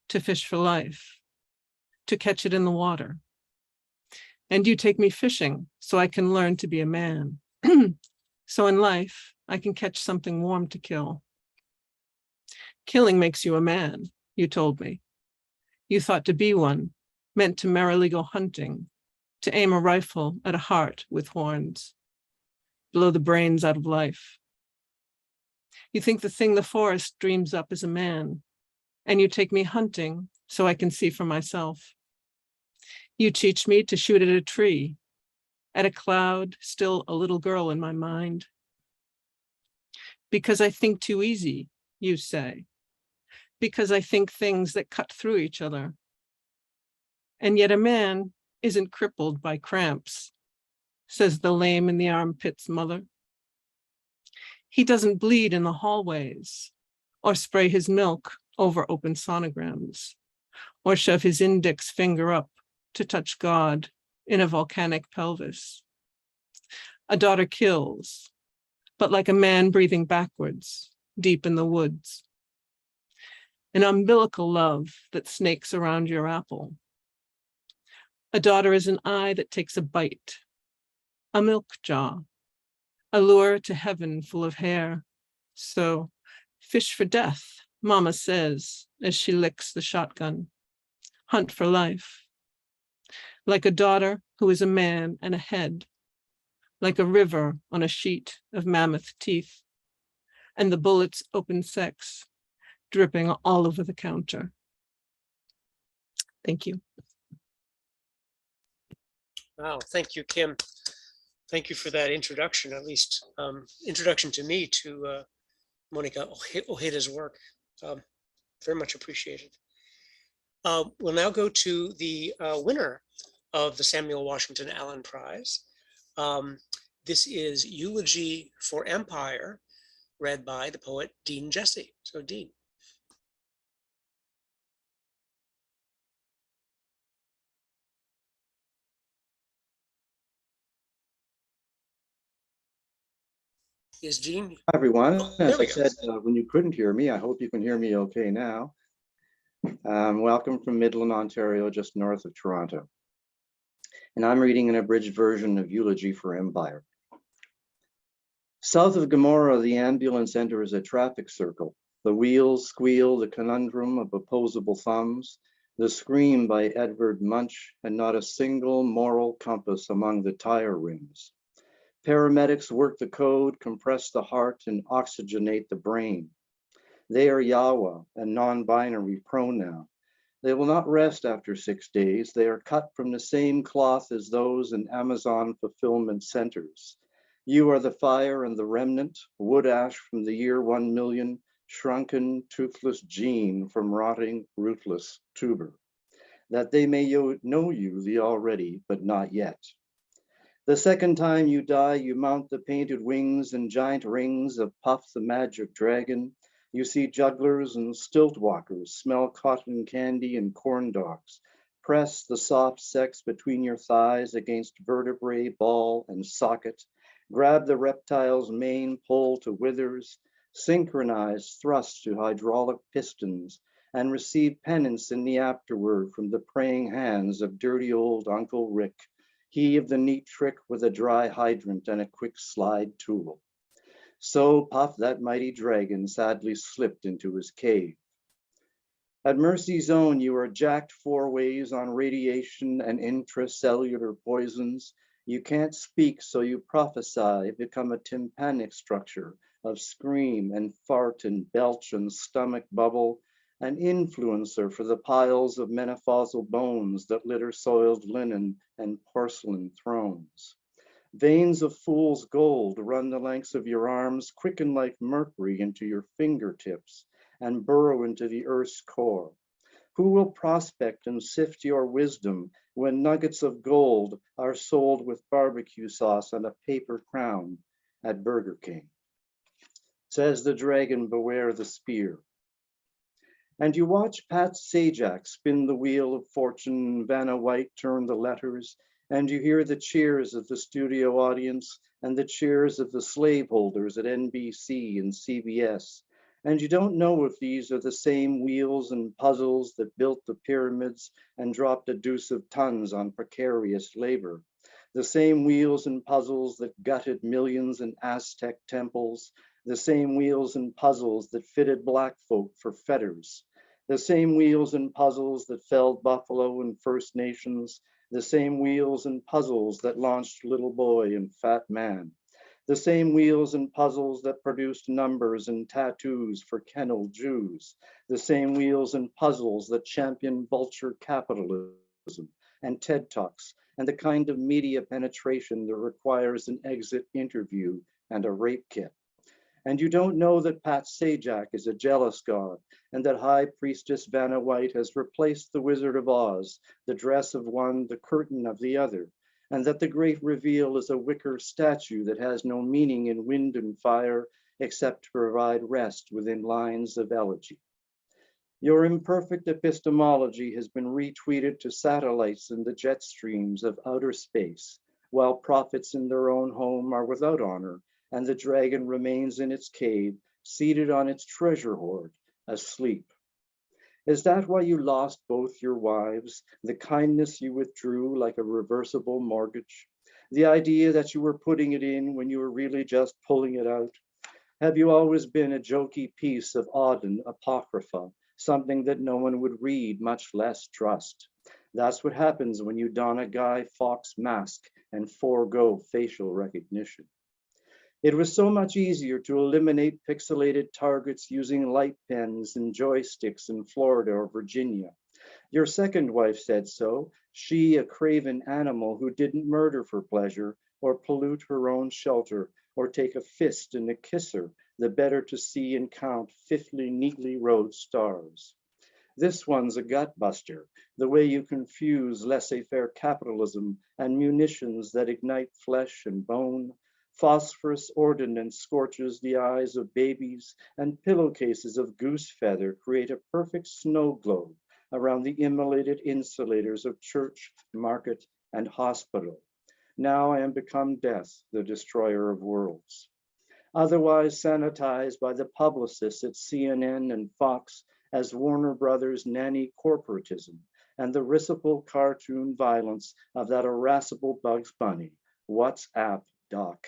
to fish for life, to catch it in the water. And you take me fishing so I can learn to be a man. So in life, I can catch something warm to kill. Killing makes you a man, you told me. You thought to be one meant to merrily go hunting, to aim a rifle at a heart with horns, blow the brains out of life. You think the thing the forest dreams up is a man, and you take me hunting so I can see for myself. You teach me to shoot at a tree, at a cloud, still a little girl in my mind. Because I think too easy, you say. Because I think things that cut through each other. And yet a man isn't crippled by cramps, says the lame in the armpit's mother. He doesn't bleed in the hallways, or spray his milk over open sonograms, or shove his index finger up to touch God in a volcanic pelvis. A daughter kills, but like a man breathing backwards, deep in the woods. An umbilical love that snakes around your apple. A daughter is an eye that takes a bite, a milk jaw, a lure to heaven full of hair. So, fish for death, Mama says as she licks the shotgun. Hunt for life. Like a daughter who is a man and a head. Like a river on a sheet of mammoth teeth. And the bullets open sex, dripping all over the counter. Thank you. Wow, thank you, Kim. Thank you for that introduction, at least introduction to me to Monica Ojeda's work. Very much appreciated. We'll now go to the winner of the Samuel Washington Allen Prize. This is Eulogy for Empire, read by the poet Dean Jesse. So Dean. Is Dean? Hi, everyone. Oh, there As I we go. said, when you couldn't hear me, I hope you can hear me okay now. Welcome from Midland, Ontario, just north of Toronto. And I'm reading an abridged version of Eulogy for Empire. South of Gomorrah, the ambulance enters a traffic circle. The wheels squeal the conundrum of opposable thumbs, the scream by Edvard Munch, and not a single moral compass among the tire rims. Paramedics work the code, compress the heart, and oxygenate the brain. They are Yahweh, a non-binary pronoun. They will not rest after 6 days. They are cut from the same cloth as those in Amazon fulfillment centers. You are the fire and the remnant, wood ash from the year 1 million, shrunken, toothless gene from rotting, rootless tuber. That they may know you, the already, but not yet. The second time you die, you mount the painted wings and giant rings of Puff the Magic Dragon. You see jugglers and stilt walkers, smell cotton candy and corn dogs. Press the soft sex between your thighs against vertebrae, ball, and socket. Grab the reptile's mane, pull to withers. Synchronize thrust to hydraulic pistons. And receive penance in the afterward from the praying hands of dirty old Uncle Rick. He of the neat trick with a dry hydrant and a quick slide tool. So Puff, that mighty dragon, sadly slipped into his cave. At Mercy Zone, you are jacked 4 ways on radiation and intracellular poisons. You can't speak, so you prophesy, become a tympanic structure of scream and fart and belch and stomach bubble, an influencer for the piles of menopausal bones that litter soiled linen and porcelain thrones. Veins of fool's gold run the lengths of your arms, quicken like mercury into your fingertips, and burrow into the earth's core. Who will prospect and sift your wisdom when nuggets of gold are sold with barbecue sauce and a paper crown at Burger King? Says the dragon, beware the spear. And you watch Pat Sajak spin the wheel of fortune, Vanna White turn the letters, and you hear the cheers of the studio audience and the cheers of the slaveholders at NBC and CBS. And you don't know if these are the same wheels and puzzles that built the pyramids and dropped a deuce of tons on precarious labor. The same wheels and puzzles that gutted millions in Aztec temples, the same wheels and puzzles that fitted Black folk for fetters, the same wheels and puzzles that felled buffalo and First Nations, the same wheels and puzzles that launched Little Boy and Fat Man, the same wheels and puzzles that produced numbers and tattoos for kennel Jews, the same wheels and puzzles that championed vulture capitalism and TED Talks, and the kind of media penetration that requires an exit interview and a rape kit. And you don't know that Pat Sajak is a jealous god, and that High Priestess Vanna White has replaced the Wizard of Oz, the dress of one, the curtain of the other, and that the great reveal is a wicker statue that has no meaning in wind and fire except to provide rest within lines of elegy. Your imperfect epistemology has been retweeted to satellites in the jet streams of outer space, while prophets in their own home are without honor, and the dragon remains in its cave, seated on its treasure hoard, asleep. Is that why you lost both your wives? The kindness you withdrew like a reversible mortgage? The idea that you were putting it in when you were really just pulling it out? Have you always been a jokey piece of Auden apocrypha, something that no one would read, much less trust? That's what happens when you don a Guy Fawkes mask and forego facial recognition. It was so much easier to eliminate pixelated targets using light pens and joysticks in Florida or Virginia. Your second wife said so. She, a craven animal who didn't murder for pleasure or pollute her own shelter or take a fist and a kisser, the better to see and count fifthly neatly wrote stars. This one's a gut buster, the way you confuse laissez-faire capitalism and munitions that ignite flesh and bone. Phosphorus ordnance scorches the eyes of babies, and pillowcases of goose feather create a perfect snow globe around the immolated insulators of church, market, and hospital. Now I am become death, the destroyer of worlds. Otherwise sanitized by the publicists at CNN and Fox as Warner Brothers nanny corporatism and the risible cartoon violence of that irascible Bugs Bunny, WhatsApp Doc.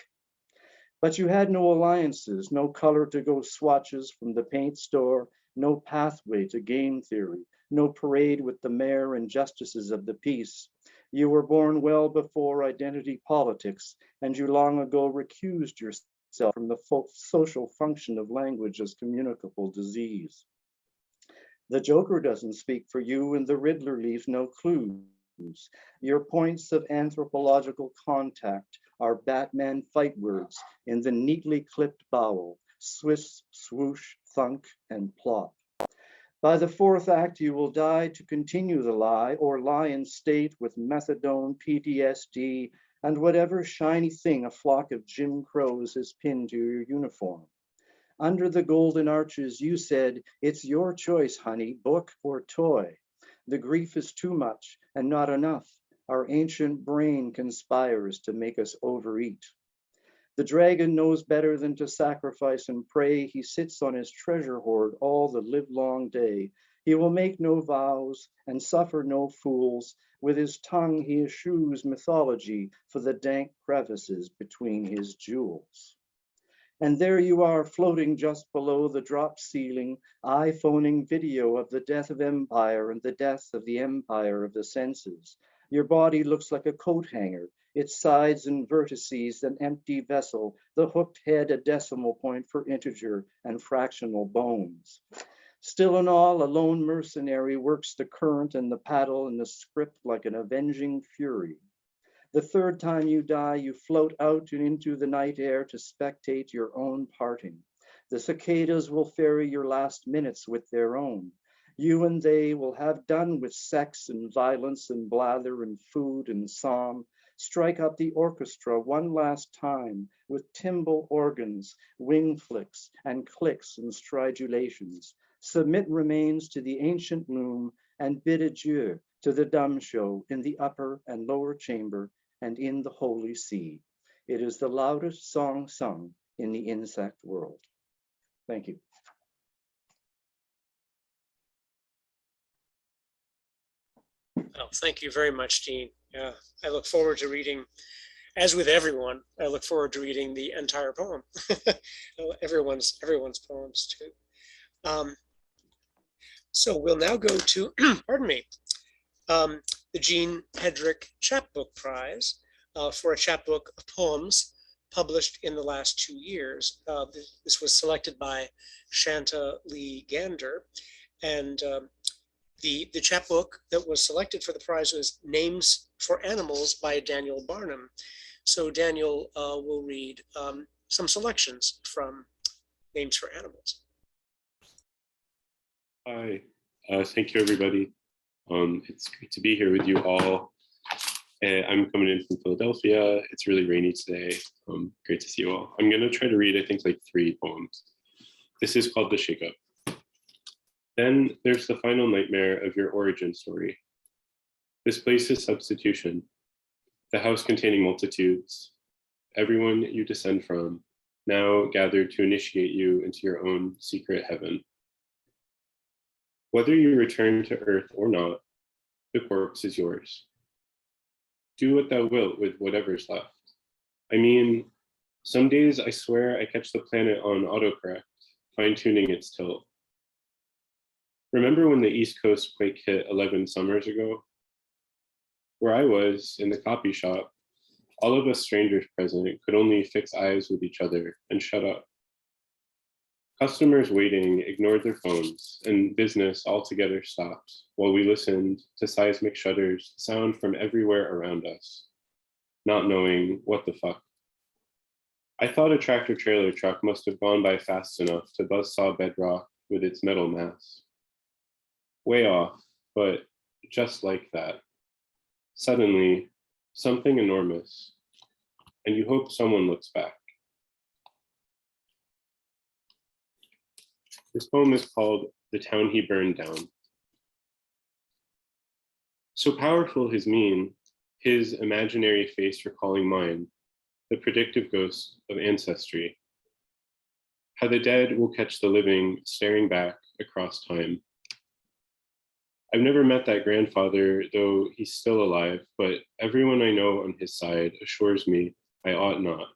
But you had no alliances, no color to go swatches from the paint store, no pathway to game theory, no parade with the mayor and justices of the peace. You were born well before identity politics, and you long ago recused yourself from the social function of language as communicable disease. The Joker doesn't speak for you, and the Riddler leaves no clues. Your points of anthropological contact are Batman fight words in the neatly clipped bowel, swish, swoosh, thunk, and plop. By the fourth act, you will die to continue the lie or lie in state with methadone, PTSD, and whatever shiny thing a flock of Jim Crows has pinned to your uniform. Under the golden arches, you said, it's your choice, honey, book or toy. The grief is too much and not enough. Our ancient brain conspires to make us overeat. The dragon knows better than to sacrifice and pray. He sits on his treasure hoard all the livelong day. He will make no vows and suffer no fools. With his tongue he eschews mythology for the dank crevices between his jewels. And there you are floating just below the drop ceiling, iPhoning video of the death of empire and the death of the empire of the senses. Your body looks like a coat hanger, its sides and vertices an empty vessel, the hooked head a decimal point for integer and fractional bones. Still in all, a lone mercenary works the current and the paddle and the script like an avenging fury. The third time you die, you float out and into the night air to spectate your own parting. The cicadas will ferry your last minutes with their own. You and they will have done with sex and violence and blather and food and psalm. Strike up the orchestra one last time with timbal organs, wing flicks and clicks and stridulations. Submit remains to the ancient loom and bid adieu to the dumb show in the upper and lower chamber and in the holy sea. It is the loudest song sung in the insect world. Thank you. Oh, thank you very much, Dean. Yeah, I look forward to reading, as with everyone, I look forward to reading the entire poem. everyone's poems too. So we'll now go to, pardon me, the Jean Hedrick Chapbook Prize for a chapbook of poems published in the last 2 years. This was selected by Shanta Lee Gander, and the chapbook that was selected for the prize was Names for Animals by Daniel Barnum. So Daniel will read some selections from Names for Animals. Hi, thank you everybody. It's great to be here with you all. I'm coming in from Philadelphia. It's really rainy today. Great to see you all. I'm gonna try to read, I think, like 3 poems. This is called The Shakeup. Then there's the final nightmare of your origin story. This place is substitution, the house containing multitudes, everyone you descend from, now gathered to initiate you into your own secret heaven. Whether you return to earth or not, the corpse is yours. Do what thou wilt with whatever's left. I mean, some days I swear I catch the planet on autocorrect, fine-tuning its tilt. Remember when the East Coast quake hit 11 summers ago? Where I was, in the copy shop, all of us strangers present could only fix eyes with each other and shut up. Customers waiting ignored their phones, and business altogether stopped while we listened to seismic shudders sound from everywhere around us, not knowing what the fuck. I thought a tractor trailer truck must have gone by fast enough to buzzsaw bedrock with its metal mass. Way off, but just like that. Suddenly, something enormous, and you hope someone looks back. This poem is called The Town He Burned Down. So powerful his mien, his imaginary face recalling mine, the predictive ghost of ancestry. How the dead will catch the living staring back across time. I've never met that grandfather, though he's still alive, but everyone I know on his side assures me I ought not.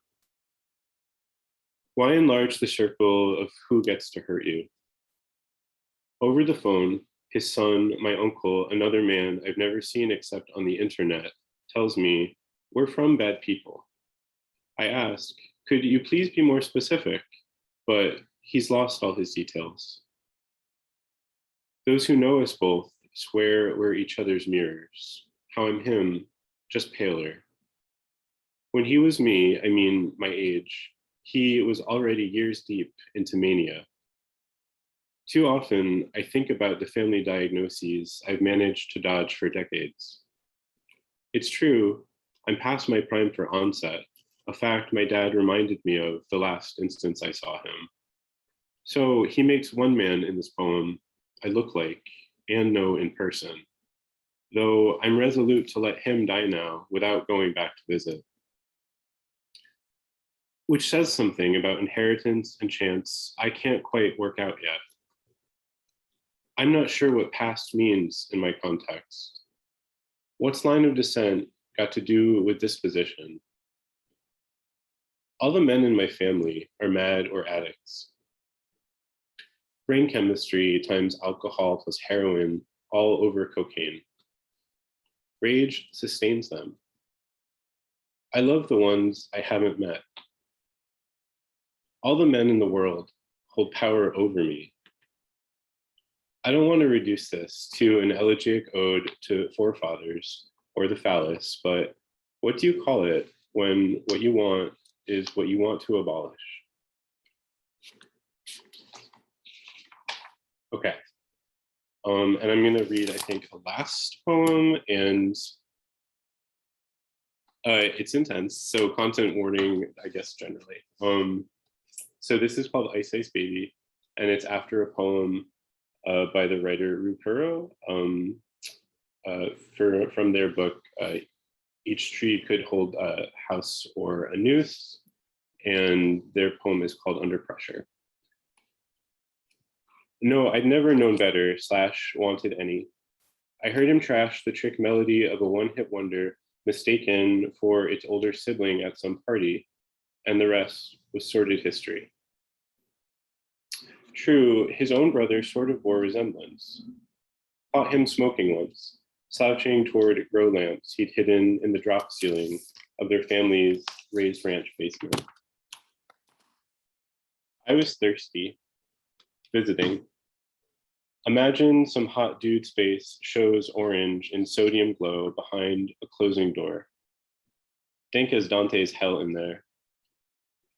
Why enlarge the circle of who gets to hurt you? Over the phone, his son, my uncle, another man I've never seen except on the internet, tells me, we're from bad people. I ask, could you please be more specific? But he's lost all his details. Those who know us both swear we're each other's mirrors, how I'm him, just paler. When he was me, I mean my age, he was already years deep into mania. Too often, I think about the family diagnoses I've managed to dodge for decades. It's true, I'm past my prime for onset, a fact my dad reminded me of the last instance I saw him. So he makes one man in this poem I look like and know in person, though I'm resolute to let him die now without going back to visit. Which says something about inheritance and chance I can't quite work out yet. I'm not sure what past means in my context. What's line of descent got to do with disposition? All the men in my family are mad or addicts. Brain chemistry times alcohol plus heroin all over cocaine. Rage sustains them. I love the ones I haven't met. All the men in the world hold power over me. I don't want to reduce this to an elegiac ode to forefathers or the phallus, but what do you call it when what you want is what you want to abolish? Okay. And I'm going to read, I think, a last poem, and it's intense, so content warning, I guess, generally. So this is called Ice Ice Baby, and it's after a poem by the writer Rupero from their book, Each Tree Could Hold a House or a Noose, and their poem is called Under Pressure. No, I'd never known better / wanted any. I heard him trash the trick melody of a one-hit wonder mistaken for its older sibling at some party, and the rest was sordid history. True, his own brother sort of bore resemblance. Caught him smoking once, slouching toward grow lamps he'd hidden in the drop ceiling of their family's raised ranch basement. I was thirsty, visiting. Imagine some hot dude's face shows orange in sodium glow behind a closing door. Dank as Dante's hell in there.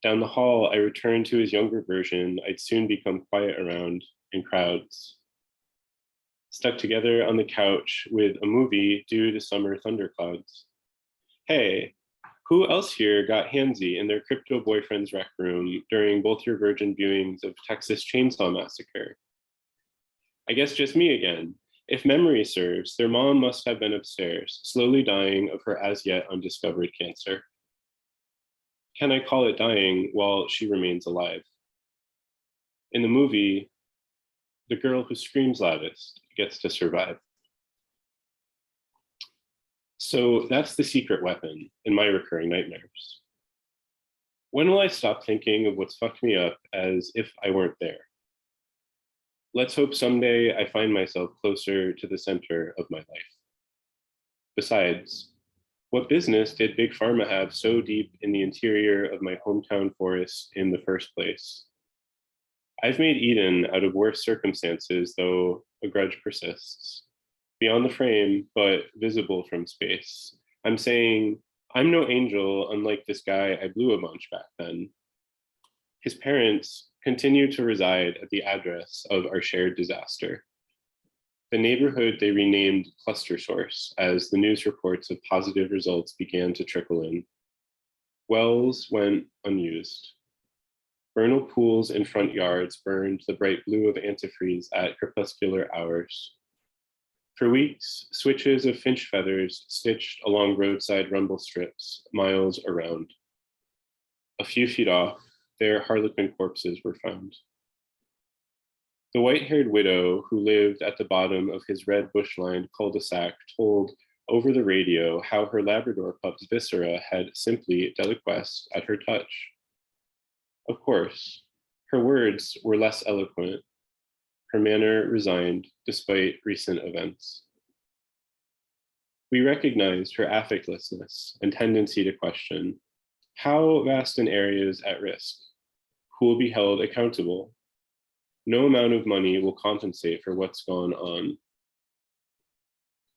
Down the hall, I returned to his younger version I'd soon become quiet around in crowds. Stuck together on the couch with a movie due to summer thunderclouds. Hey, who else here got handsy in their crypto boyfriend's rec room during both your virgin viewings of Texas Chainsaw Massacre? I guess just me again. If memory serves, their mom must have been upstairs, slowly dying of her as yet undiscovered cancer. Can I call it dying while she remains alive? In the movie, the girl who screams loudest gets to survive. So that's the secret weapon in my recurring nightmares. When will I stop thinking of what's fucked me up as if I weren't there? Let's hope someday I find myself closer to the center of my life. Besides, what business did Big Pharma have so deep in the interior of my hometown forest in the first place? I've made Eden out of worse circumstances, though a grudge persists. Beyond the frame, but visible from space. I'm saying, I'm no angel, unlike this guy I blew a bunch back then. His parents continue to reside at the address of our shared disaster. The neighborhood they renamed Cluster Source as the news reports of positive results began to trickle in. Wells went unused. Vernal pools in front yards burned the bright blue of antifreeze at crepuscular hours. For weeks, switches of finch feathers stitched along roadside rumble strips miles around. A few feet off, their harlequin corpses were found. The white-haired widow who lived at the bottom of his red bush-lined cul-de-sac told over the radio how her Labrador pup's viscera had simply deliquesced at her touch. Of course, her words were less eloquent, her manner resigned despite recent events. We recognized her affectlessness and tendency to question, how vast an area is at risk? Who will be held accountable? No amount of money will compensate for what's gone on.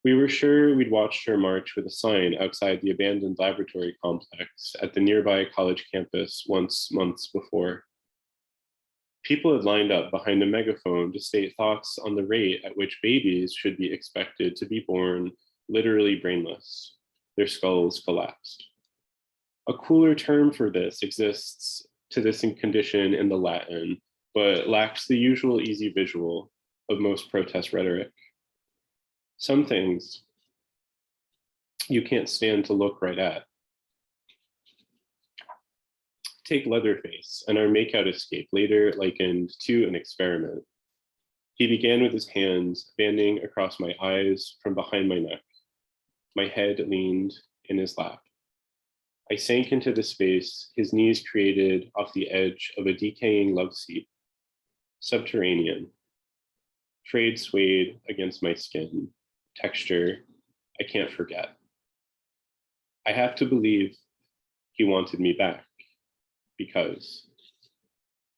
We were sure we'd watched her march with a sign outside the abandoned laboratory complex at the nearby college campus once months before. People had lined up behind a megaphone to state thoughts on the rate at which babies should be expected to be born literally brainless, their skulls collapsed. A cooler term for this exists to this condition in the Latin, but lacks the usual easy visual of most protest rhetoric. Some things you can't stand to look right at. Take Leatherface and our makeout escape, later likened to an experiment. He began with his hands banding across my eyes from behind my neck. My head leaned in his lap. I sank into the space his knees created off the edge of a decaying love seat. Subterranean. Trade swayed against my skin. Texture I can't forget. I have to believe he wanted me back because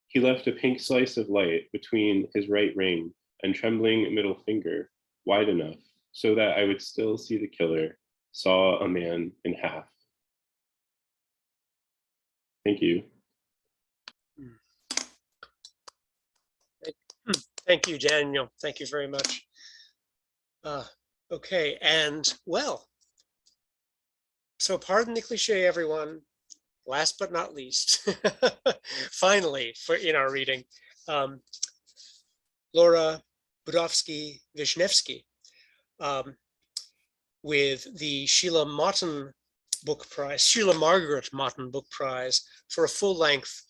he left a pink slice of light between his right ring and trembling middle finger, wide enough so that I would still see the killer saw a man in half. Thank you. Thank you, Daniel. Thank you very much. Okay, and well, so pardon the cliche, everyone. Last but not least, finally, in our reading, Laura Budowski-Wisniewski with the Sheila Margaret Motten Book Prize for a full-length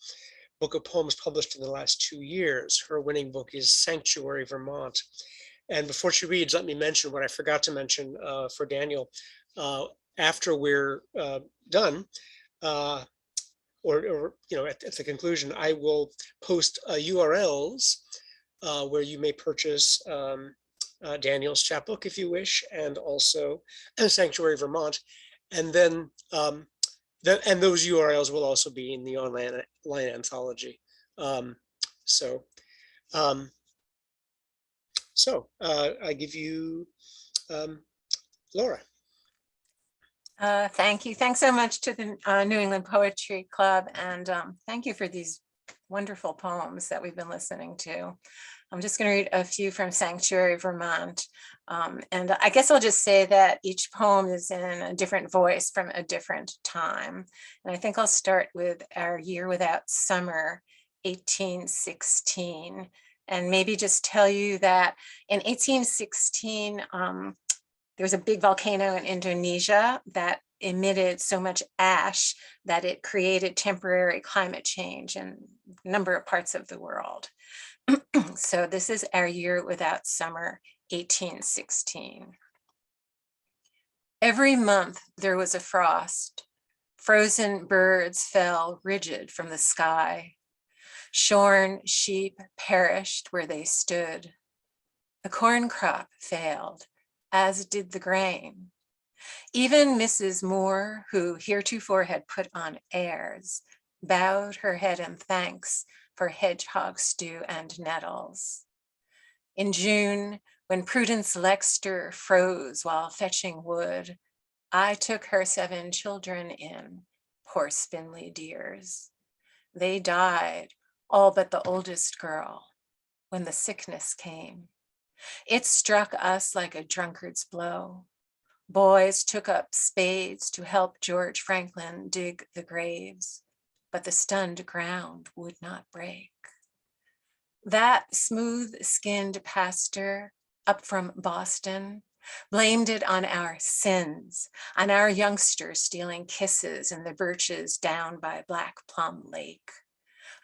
book of poems published in the last 2 years. Her winning book is Sanctuary, Vermont. And before she reads, let me mention what I forgot to mention for Daniel. After we're done, or at the conclusion, I will post URLs where you may purchase Daniel's chapbook if you wish, and also Sanctuary, Vermont. And then and those URLs will also be in the online anthology. I give you Laura. Thank you. Thanks so much to the New England Poetry Club. And thank you for these wonderful poems that we've been listening to. I'm just going to read a few from Sanctuary, Vermont. And I guess I'll just say that each poem is in a different voice from a different time. And I think I'll start with Our Year Without Summer, 1816. And maybe just tell you that in 1816, there was a big volcano in Indonesia that emitted so much ash that it created temporary climate change in a number of parts of the world. So this is Our Year Without Summer, 1816. Every month there was a frost. Frozen birds fell rigid from the sky. Shorn sheep perished where they stood. The corn crop failed, as did the grain. Even Mrs. Moore, who heretofore had put on airs, bowed her head in thanks for hedgehog stew and nettles. In June, when Prudence Lexter froze while fetching wood, I took her 7 children in, poor spindly dears. They died, all but the oldest girl, when the sickness came. It struck us like a drunkard's blow. Boys took up spades to help George Franklin dig the graves, but the stunned ground would not break. That smooth-skinned pastor up from Boston blamed it on our sins, on our youngsters stealing kisses in the birches down by Black Plum Lake.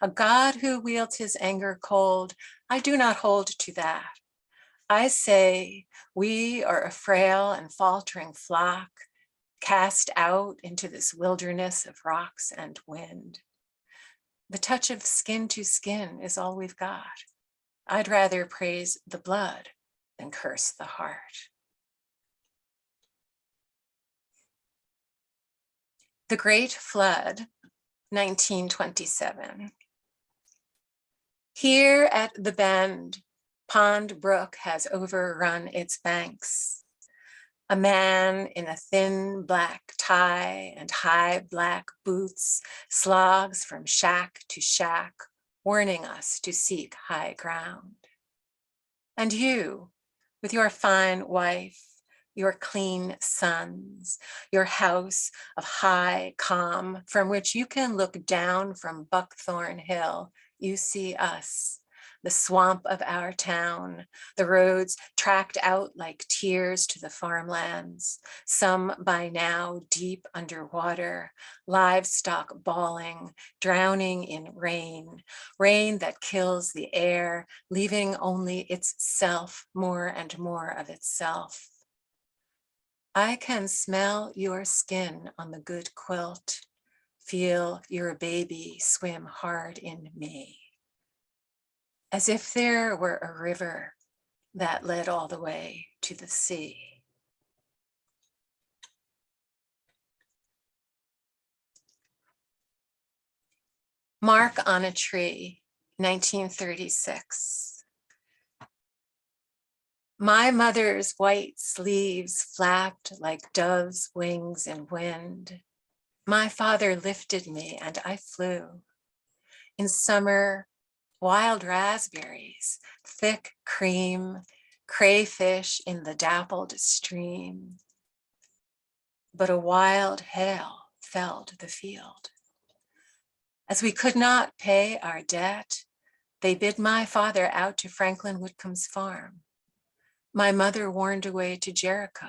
A God who wields his anger cold, I do not hold to that. I say we are a frail and faltering flock, cast out into this wilderness of rocks and wind. The touch of skin to skin is all we've got. I'd rather praise the blood than curse the heart. The Great Flood, 1927. Here at the Bend, Pond Brook has overrun its banks. A man in a thin black tie and high black boots slogs from shack to shack, warning us to seek high ground. And you, with your fine wife, your clean sons, your house of high calm from which you can look down from Buckthorn Hill, you see us, the swamp of our town, the roads tracked out like tears to the farmlands, some by now deep underwater, livestock bawling, drowning in rain, rain that kills the air, leaving only itself, more and more of itself. I can smell your skin on the good quilt, feel your baby swim hard in me. As if there were a river that led all the way to the sea. Mark on a Tree, 1936. My mother's white sleeves flapped like doves' wings in wind. My father lifted me and I flew. In summer, wild raspberries, thick cream, crayfish in the dappled stream. But a wild hail felled the field. As we could not pay our debt, they bid my father out to Franklin Whitcomb's farm. My mother warned away to Jericho,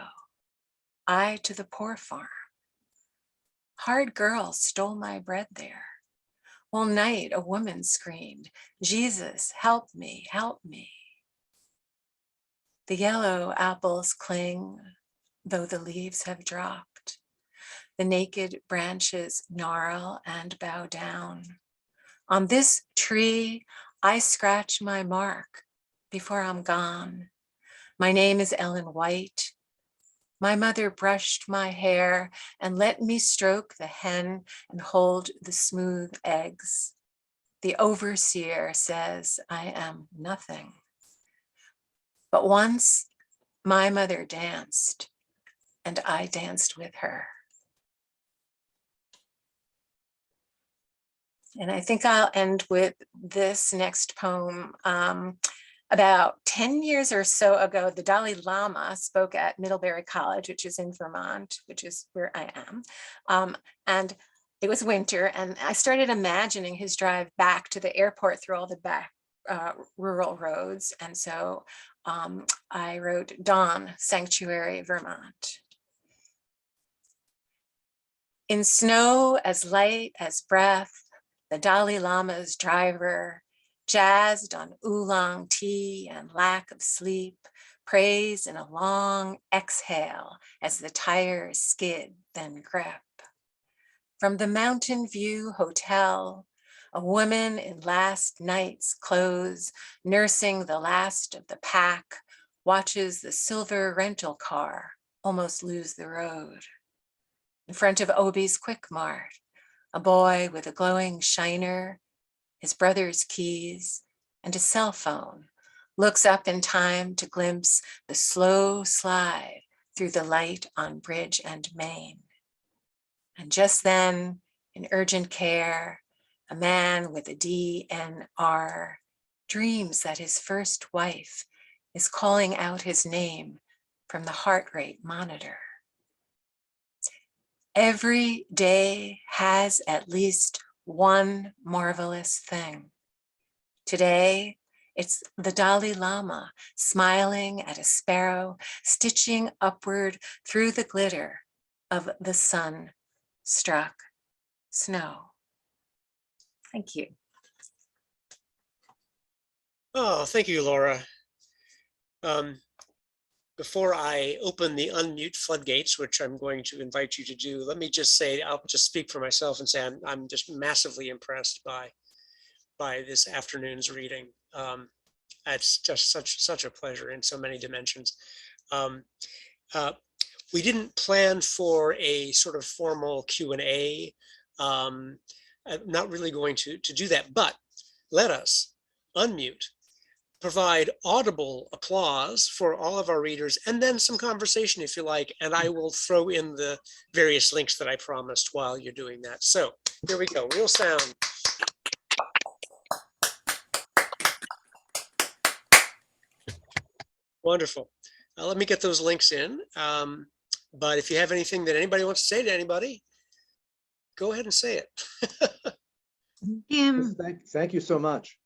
I to the poor farm. Hard girls stole my bread there. All night a woman screamed, Jesus, help me, help me. The yellow apples cling, though the leaves have dropped. The naked branches gnarl and bow down. On this tree, I scratch my mark before I'm gone. My name is Ellen White. My mother brushed my hair and let me stroke the hen and hold the smooth eggs. The overseer says I am nothing. But once my mother danced and I danced with her. And I think I'll end with this next poem. About 10 years or so ago, the Dalai Lama spoke at Middlebury College, which is in Vermont, which is where I am. And it was winter, and I started imagining his drive back to the airport through all the back rural roads. And so I wrote Dawn, Sanctuary, Vermont. In snow as light as breath, the Dalai Lama's driver, jazzed on oolong tea and lack of sleep, prays in a long exhale as the tires skid, then grip. From the Mountain View Hotel, a woman in last night's clothes, nursing the last of the pack, watches the silver rental car almost lose the road. In front of Obie's Quick Mart, a boy with a glowing shiner his brother's keys, and a cell phone, looks up in time to glimpse the slow slide through the light on Bridge and Main. And just then, in urgent care, a man with a DNR dreams that his first wife is calling out his name from the heart rate monitor. Every day has at least one marvelous thing. Today, it's the Dalai Lama smiling at a sparrow, stitching upward through the glitter of the sun-struck snow. Thank you. Oh, thank you, Laura. Before I open the unmute floodgates, which I'm going to invite you to do, let me just say, I'll just speak for myself and say I'm just massively impressed by this afternoon's reading. It's just such a pleasure in so many dimensions. We didn't plan for a sort of formal Q&A. I'm not really going to do that, but let us unmute, provide audible applause for all of our readers, and then some conversation if you like, and I will throw in the various links that I promised while you're doing that. So here we go, real sound. Wonderful. Let me get those links in. But if you have anything that anybody wants to say to anybody, go ahead and say it. Kim, Thank you so much.